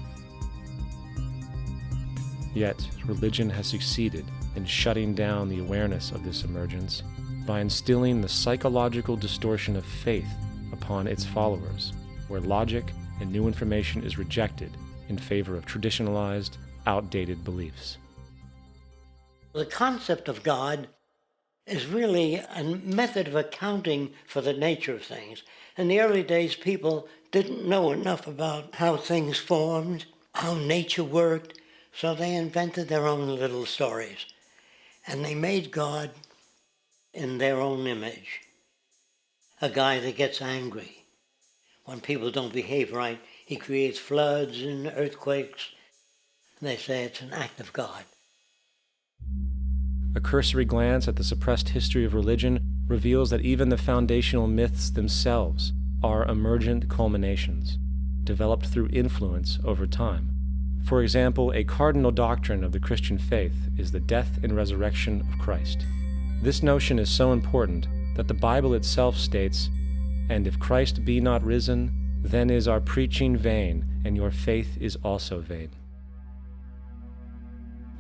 Yet, religion has succeeded in shutting down the awareness of this emergence by instilling the psychological distortion of faith upon its followers, where logic and new information is rejected in favor of traditionalized, outdated beliefs. The concept of God is really a method of accounting for the nature of things. In the early days, people didn't know enough about how things formed, how nature worked, so they invented their own little stories. And they made God in their own image. A guy that gets angry. When people don't behave right, he creates floods and earthquakes. They say it's an act of God. A cursory glance at the suppressed history of religion reveals that even the foundational myths themselves are emergent culminations, developed through influence over time. For example, a cardinal doctrine of the Christian faith is the death and resurrection of Christ. This notion is so important that the Bible itself states, "And if Christ be not risen, then is our preaching vain, and your faith is also vain."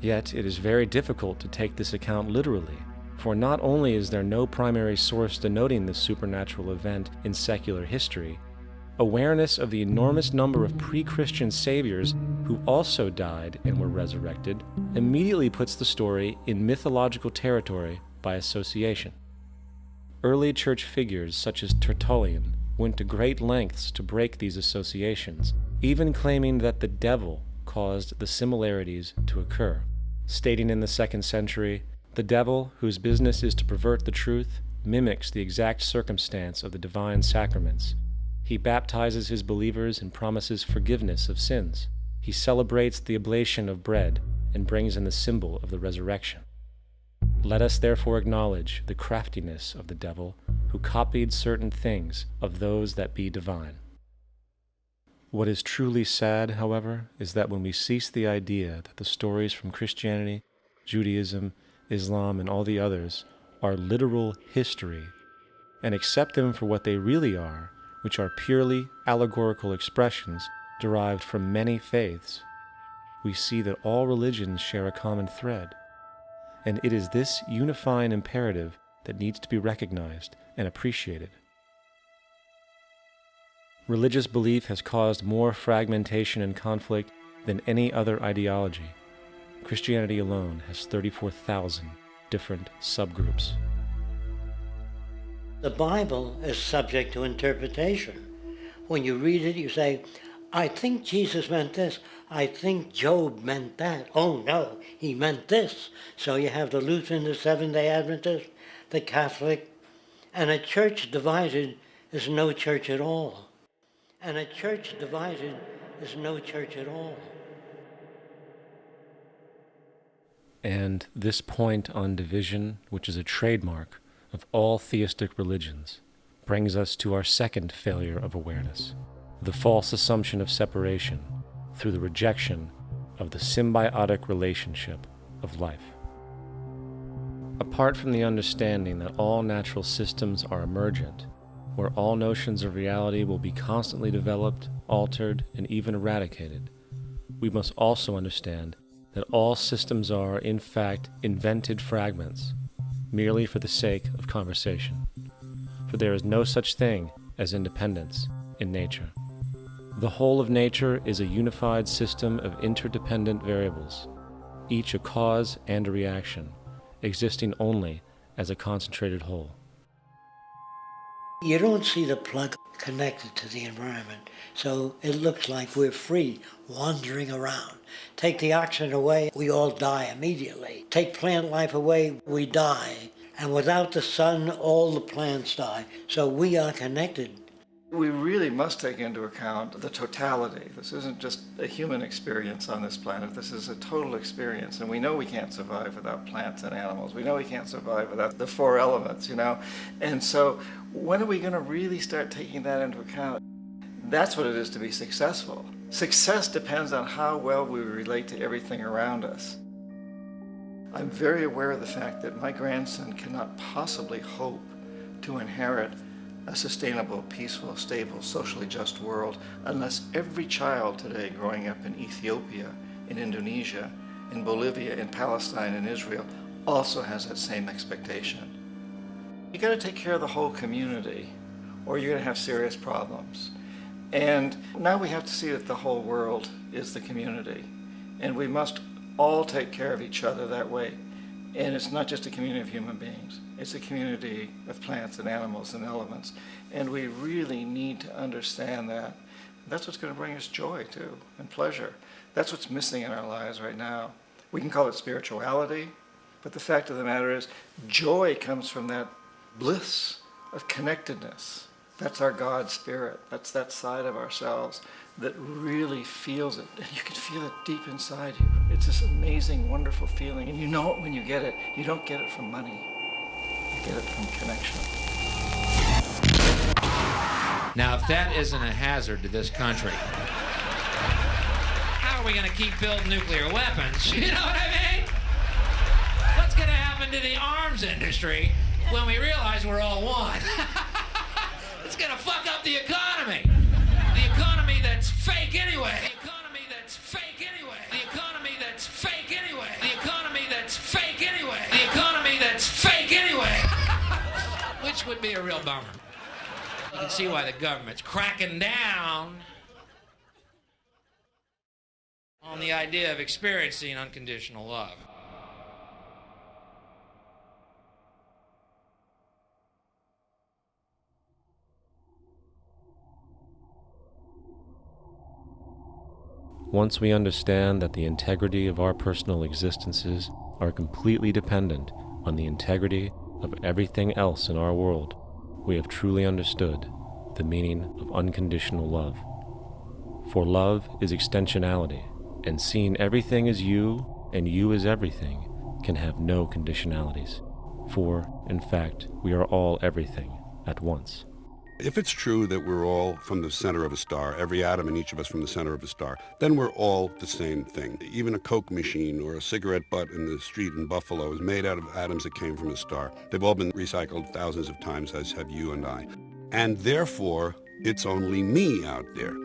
Yet it is very difficult to take this account literally, for not only is there no primary source denoting this supernatural event in secular history, awareness of the enormous number of pre-Christian saviors who also died and were resurrected immediately puts the story in mythological territory by association. Early church figures such as Tertullian went to great lengths to break these associations, even claiming that the devil caused the similarities to occur, stating in the 2nd century, "The devil, whose business is to pervert the truth, mimics the exact circumstance of the divine sacraments. He baptizes his believers and promises forgiveness of sins. He celebrates the oblation of bread and brings in the symbol of the resurrection. Let us therefore acknowledge the craftiness of the devil, who copied certain things of those that be divine." What is truly sad, however, is that when we cease the idea that the stories from Christianity, Judaism, Islam, and all the others are literal history, and accept them for what they really are, which are purely allegorical expressions derived from many faiths, we see that all religions share a common thread, and it is this unifying imperative that needs to be recognized and appreciated. Religious belief has caused more fragmentation and conflict than any other ideology. Christianity alone has 34,000 different subgroups. The Bible is subject to interpretation. When you read it, you say, I think Jesus meant this. I think Job meant that. Oh no, he meant this. So you have the Lutheran, the Seventh-day Adventist, the Catholic, and a church divided is no church at all. And a church divided is no church at all. And this point on division, which is a trademark of all theistic religions, brings us to our second failure of awareness, the false assumption of separation through the rejection of the symbiotic relationship of life. Apart from the understanding that all natural systems are emergent, where all notions of reality will be constantly developed, altered, and even eradicated, we must also understand that all systems are, in fact, invented fragments, merely for the sake of conversation. For there is no such thing as independence in nature. The whole of nature is a unified system of interdependent variables, each a cause and a reaction, existing only as a concentrated whole. You don't see the plug connected to the environment, so it looks like we're free, wandering around. Take the oxygen away, we all die immediately. Take plant life away, we die. And without the sun, all the plants die. So we are connected. We really must take into account the totality. This isn't just a human experience on this planet. This is a total experience. And we know we can't survive without plants and animals. We know we can't survive without the four elements, And so when are we going to really start taking that into account? That's what it is to be successful. Success depends on how well we relate to everything around us. I'm very aware of the fact that my grandson cannot possibly hope to inherit a sustainable, peaceful, stable, socially just world unless every child today growing up in Ethiopia, in Indonesia, in Bolivia, in Palestine, in Israel also has that same expectation. You got to take care of the whole community or you're going to have serious problems. And now we have to see that the whole world is the community and we must all take care of each other that way. And it's not just a community of human beings. It's a community of plants and animals and elements. And we really need to understand that. That's what's going to bring us joy, too, and pleasure. That's what's missing in our lives right now. We can call it spirituality, but the fact of the matter is joy comes from that bliss of connectedness. That's our God spirit. That's that side of ourselves that really feels it. And you can feel it deep inside you. It's this amazing, wonderful feeling. And you know it when you get it. You don't get it from money. You get it from connection. Now, if that isn't a hazard to this country, how are we going to keep building nuclear weapons? You know what I mean? What's going to happen to the arms industry when we realize we're all one? It's going to fuck up the economy. The economy that's fake anyway. The economy that's fake anyway. The economy that's fake anyway. The economy that's fake anyway. The economy that's fake anyway. Which would be a real bummer. You can see why the government's cracking down on the idea of experiencing unconditional love. Once we understand that the integrity of our personal existences are completely dependent on the integrity of everything else in our world, we have truly understood the meaning of unconditional love. For love is extensionality, and seeing everything as you and you as everything can have no conditionalities. For, in fact, we are all everything at once. If it's true that we're all from the center of a star, every atom in each of us from the center of a star, then we're all the same thing. Even a Coke machine or a cigarette butt in the street in Buffalo is made out of atoms that came from a star. They've all been recycled thousands of times, as have you and I. And therefore, it's only me out there.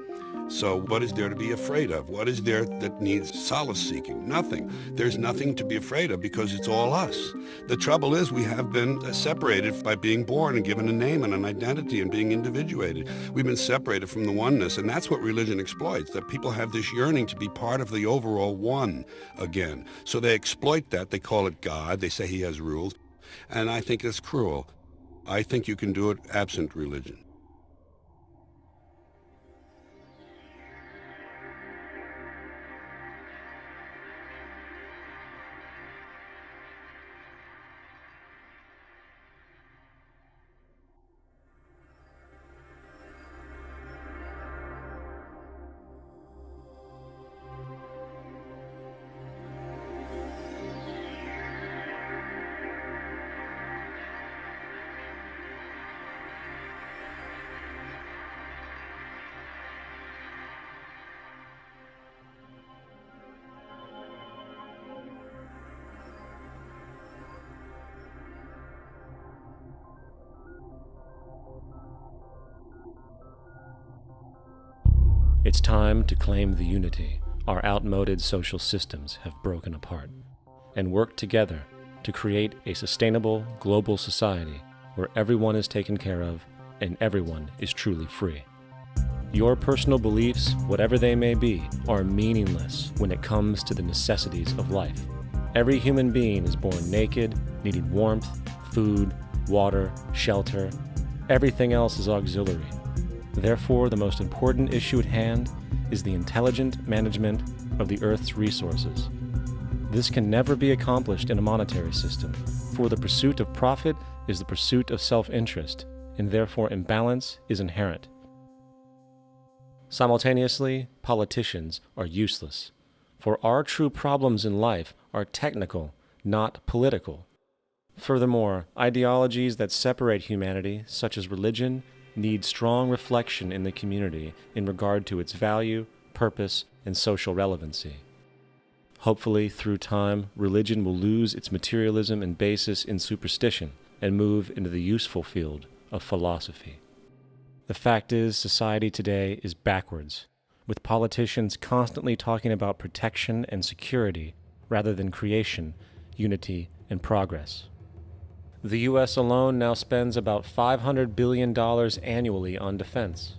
So what is there to be afraid of? What is there that needs solace seeking? Nothing. There's nothing to be afraid of because it's all us. The trouble is we have been separated by being born and given a name and an identity and being individuated. We've been separated from the oneness, and that's what religion exploits, that people have this yearning to be part of the overall one again. So they exploit that. They call it God. They say he has rules. And I think it's cruel. I think you can do it absent religion. It's time to claim the unity our outmoded social systems have broken apart, and work together to create a sustainable global society where everyone is taken care of and everyone is truly free. Your personal beliefs, whatever they may be, are meaningless when it comes to the necessities of life. Every human being is born naked, needing warmth, food, water, shelter. Everything else is auxiliary. Therefore, the most important issue at hand is the intelligent management of the Earth's resources. This can never be accomplished in a monetary system, for the pursuit of profit is the pursuit of self-interest, and therefore imbalance is inherent. Simultaneously, politicians are useless, for our true problems in life are technical, not political. Furthermore, ideologies that separate humanity, such as religion, need strong reflection in the community in regard to its value, purpose, and social relevancy. Hopefully, through time, religion will lose its materialism and basis in superstition and move into the useful field of philosophy. The fact is, society today is backwards, with politicians constantly talking about protection and security rather than creation, unity, and progress. The U.S. alone now spends about $500 billion annually on defense.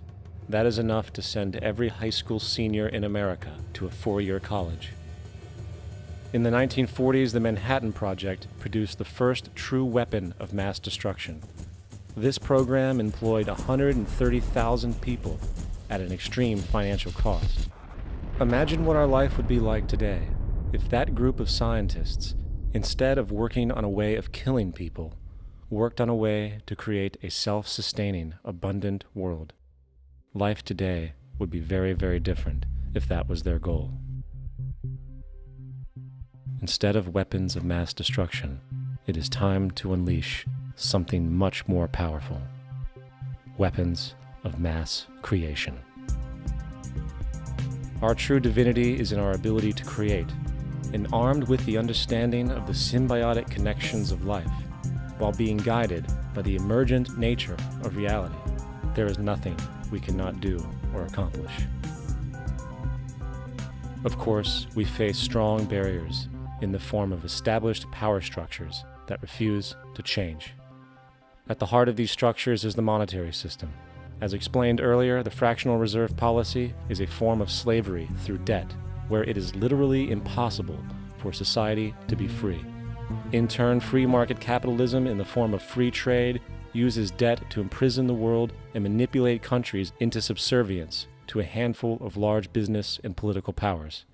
That is enough to send every high school senior in America to a 4-year college. In the 1940s, the Manhattan Project produced the first true weapon of mass destruction. This program employed 130,000 people at an extreme financial cost. Imagine what our life would be like today if that group of scientists, instead of working on a way of killing people, worked on a way to create a self-sustaining, abundant world. Life today would be very, very different if that was their goal. Instead of weapons of mass destruction, it is time to unleash something much more powerful. Weapons of mass creation. Our true divinity is in our ability to create, and armed with the understanding of the symbiotic connections of life, while being guided by the emergent nature of reality, there is nothing we cannot do or accomplish. Of course, we face strong barriers in the form of established power structures that refuse to change. At the heart of these structures is the monetary system. As explained earlier, the fractional reserve policy is a form of slavery through debt, where it is literally impossible for society to be free. In turn, free market capitalism in the form of free trade uses debt to imprison the world and manipulate countries into subservience to a handful of large business and political powers.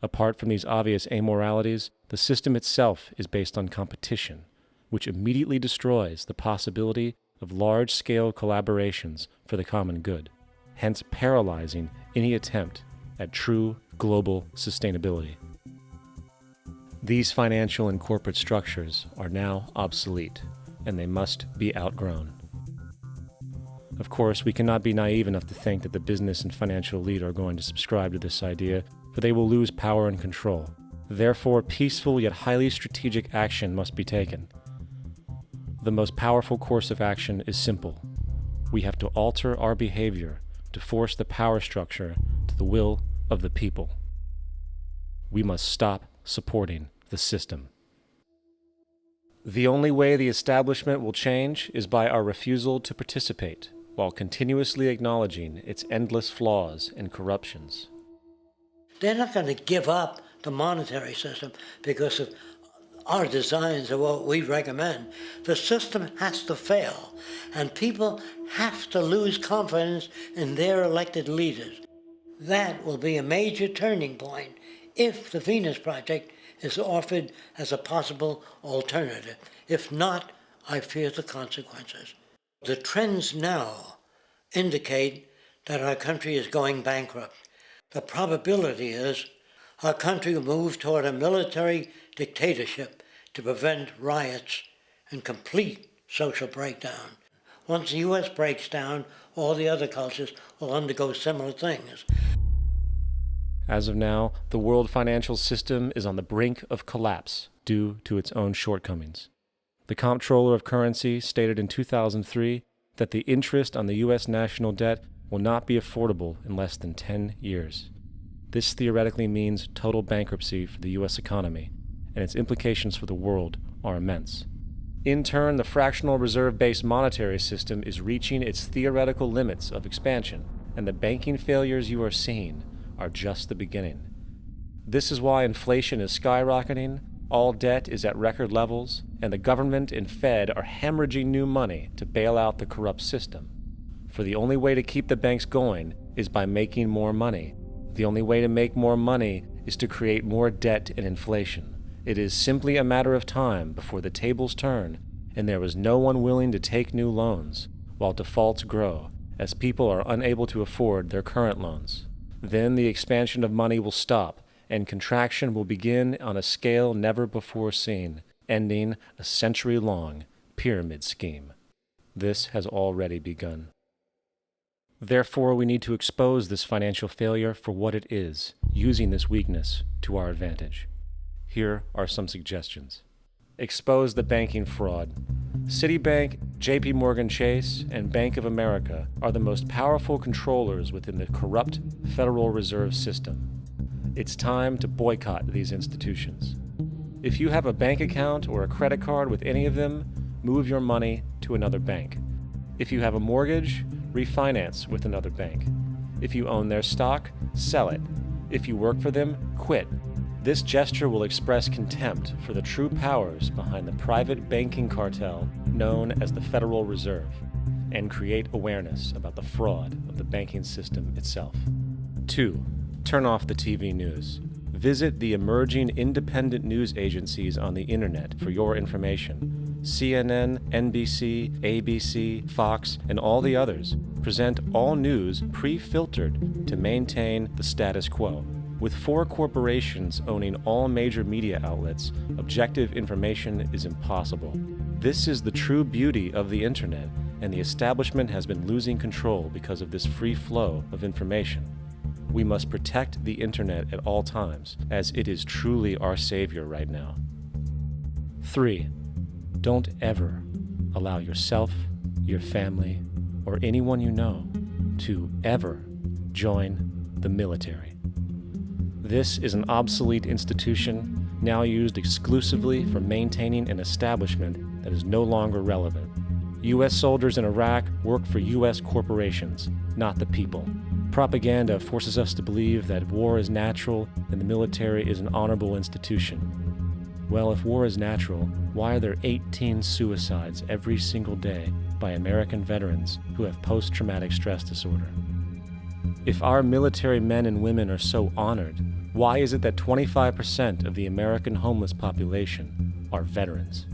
Apart from these obvious amoralities, the system itself is based on competition, which immediately destroys the possibility of large-scale collaborations for the common good, hence paralyzing any attempt at true global sustainability. These financial and corporate structures are now obsolete, and they must be outgrown. Of course, we cannot be naive enough to think that the business and financial elite are going to subscribe to this idea, for they will lose power and control. Therefore, peaceful yet highly strategic action must be taken. The most powerful course of action is simple. We have to alter our behavior to force the power structure to the will of the people. We must stop supporting the system. The only way the establishment will change is by our refusal to participate, while continuously acknowledging its endless flaws and corruptions. They're not going to give up the monetary system because of our designs of what we recommend. The system has to fail, and people have to lose confidence in their elected leaders. That will be a major turning point if the Venus Project is offered as a possible alternative. If not, I fear the consequences. The trends now indicate that our country is going bankrupt. The probability is our country will move toward a military dictatorship to prevent riots and complete social breakdown. Once the U.S. breaks down, all the other cultures will undergo similar things. As of now, the world financial system is on the brink of collapse due to its own shortcomings. The Comptroller of Currency stated in 2003 that the interest on the U.S. national debt will not be affordable in less than 10 years. This theoretically means total bankruptcy for the U.S. economy, and its implications for the world are immense. In turn, the fractional reserve-based monetary system is reaching its theoretical limits of expansion, and the banking failures you are seeing are just the beginning. This is why inflation is skyrocketing, all debt is at record levels, and the government and Fed are hemorrhaging new money to bail out the corrupt system. For the only way to keep the banks going is by making more money. The only way to make more money is to create more debt and inflation. It is simply a matter of time before the tables turn and there is no one willing to take new loans, while defaults grow as people are unable to afford their current loans. Then the expansion of money will stop and contraction will begin on a scale never before seen, ending a century-long pyramid scheme. This has already begun. Therefore, we need to expose this financial failure for what it is, using this weakness to our advantage. Here are some suggestions. Expose the banking fraud. Citibank, JP Morgan Chase, and Bank of America are the most powerful controllers within the corrupt Federal Reserve System. It's time to boycott these institutions. If you have a bank account or a credit card with any of them, move your money to another bank. If you have a mortgage, refinance with another bank. If you own their stock, sell it. If you work for them, quit. This gesture will express contempt for the true powers behind the private banking cartel known as the Federal Reserve, and create awareness about the fraud of the banking system itself. 2. Turn off the TV news. Visit the emerging independent news agencies on the internet for your information. CNN, NBC, ABC, Fox, and all the others present all news pre-filtered to maintain the status quo. With 4 corporations owning all major media outlets, objective information is impossible. This is the true beauty of the internet, and the establishment has been losing control because of this free flow of information. We must protect the internet at all times, as it is truly our savior right now. 3. Don't ever allow yourself, your family, or anyone you know to ever join the military. This is an obsolete institution now used exclusively for maintaining an establishment that is no longer relevant. U.S. soldiers in Iraq work for U.S. corporations, not the people. Propaganda forces us to believe that war is natural and the military is an honorable institution. Well, if war is natural, why are there 18 suicides every single day by American veterans who have post-traumatic stress disorder? If our military men and women are so honored, why is it that 25% of the American homeless population are veterans?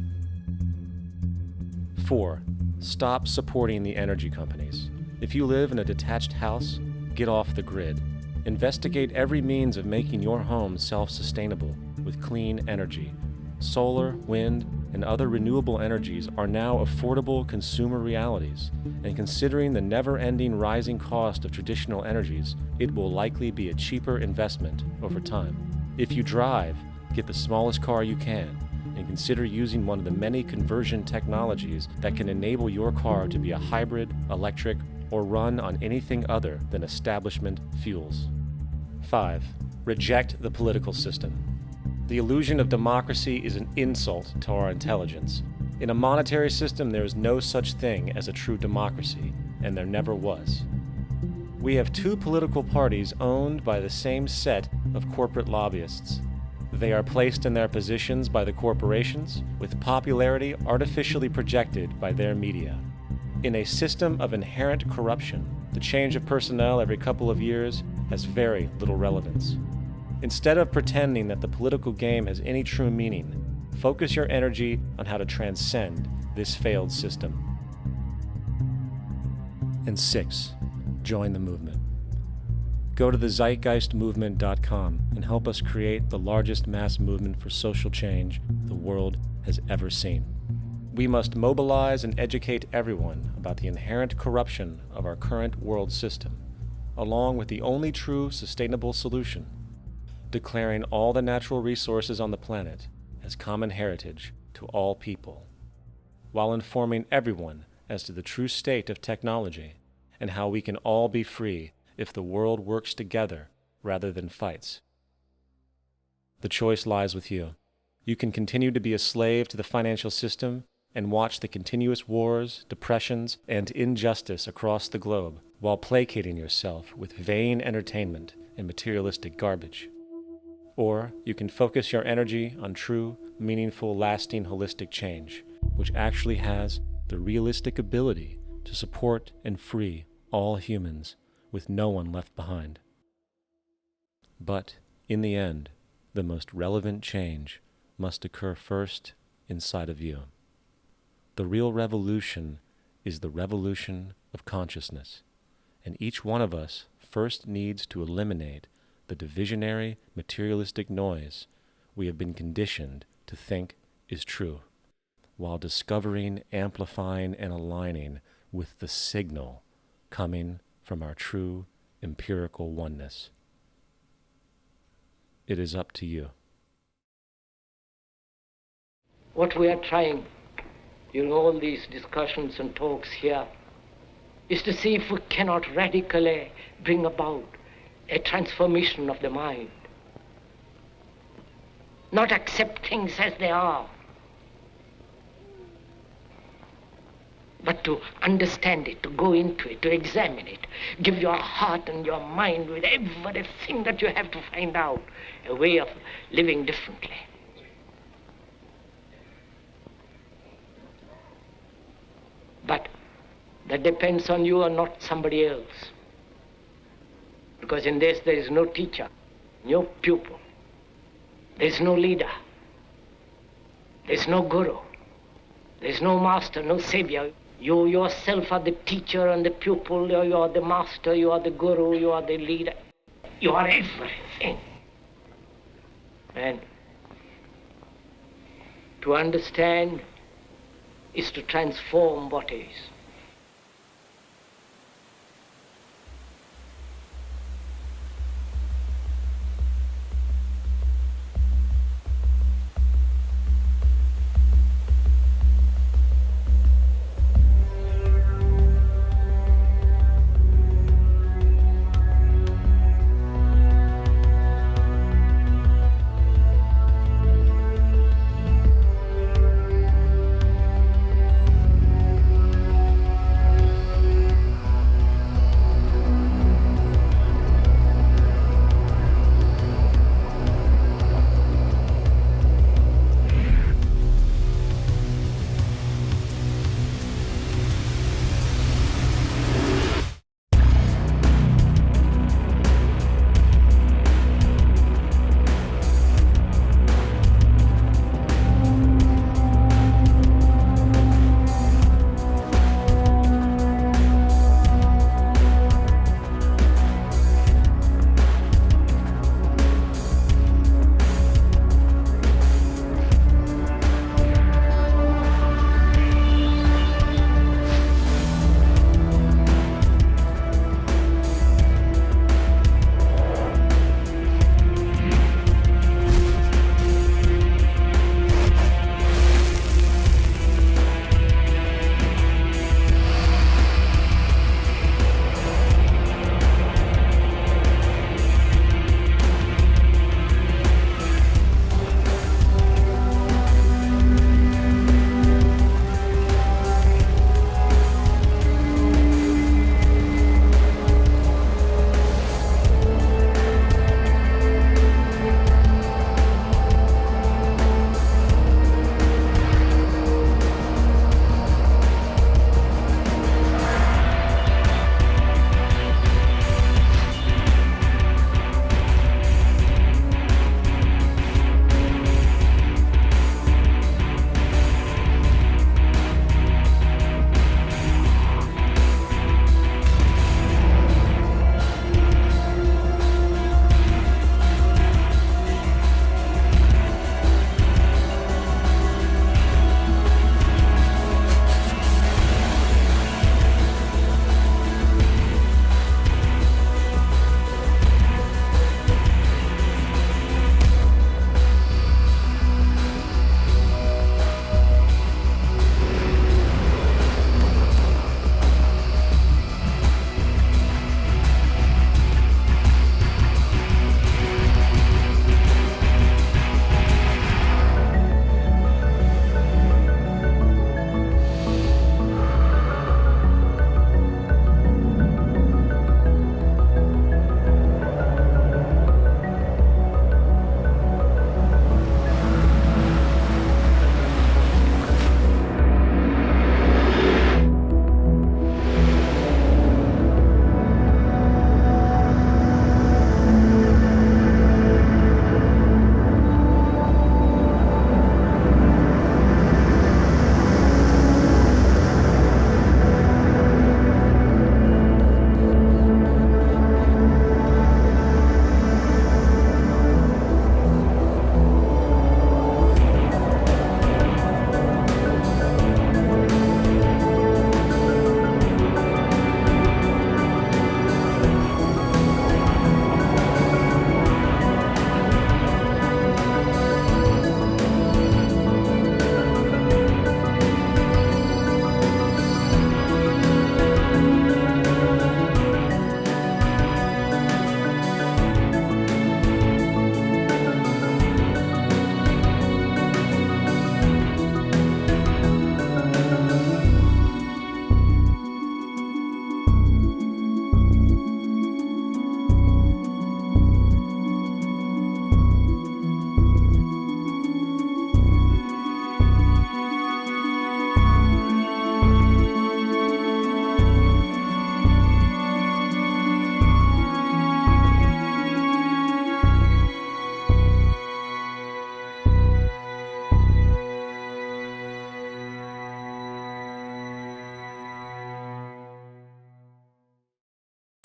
4. Stop supporting the energy companies. If you live in a detached house, get off the grid. Investigate every means of making your home self-sustainable with clean energy. Solar, wind, and other renewable energies are now affordable consumer realities, and considering the never-ending rising cost of traditional energies, it will likely be a cheaper investment over time. If you drive, get the smallest car you can, and consider using one of the many conversion technologies that can enable your car to be a hybrid, electric, or run on anything other than establishment fuels. 5. Reject the political system. The illusion of democracy is an insult to our intelligence. In a monetary system, there is no such thing as a true democracy, and there never was. We have two political parties owned by the same set of corporate lobbyists. They are placed in their positions by the corporations, with popularity artificially projected by their media. In a system of inherent corruption, the change of personnel every couple of years has very little relevance. Instead of pretending that the political game has any true meaning, focus your energy on how to transcend this failed system. And 6. Join the movement. Go to the zeitgeistmovement.com and help us create the largest mass movement for social change the world has ever seen. We must mobilize and educate everyone about the inherent corruption of our current world system, along with the only true sustainable solution, declaring all the natural resources on the planet as common heritage to all people, while informing everyone as to the true state of technology and how we can all be free if the world works together rather than fights. The choice lies with you. You can continue to be a slave to the financial system and watch the continuous wars, depressions, and injustice across the globe while placating yourself with vain entertainment and materialistic garbage. Or you can focus your energy on true, meaningful, lasting, holistic change, which actually has the realistic ability to support and free all humans with no one left behind. But in the end, the most relevant change must occur first inside of you. The real revolution is the revolution of consciousness, and each one of us first needs to eliminate the divisionary, materialistic noise we have been conditioned to think is true, while discovering, amplifying, and aligning with the signal coming from our true empirical oneness. It is up to you. What we are trying during all these discussions and talks here is to see if we cannot radically bring about a transformation of the mind. Not accept things as they are, but to understand it, to go into it, to examine it, give your heart and your mind with everything that you have to find out a way of living differently. But that depends on you and not somebody else. Because in this there is no teacher, no pupil, there is no leader, there is no guru, there is no master, no savior. You yourself are the teacher and the pupil, you are the master, you are the guru, you are the leader. You are everything. And to understand is to transform what is.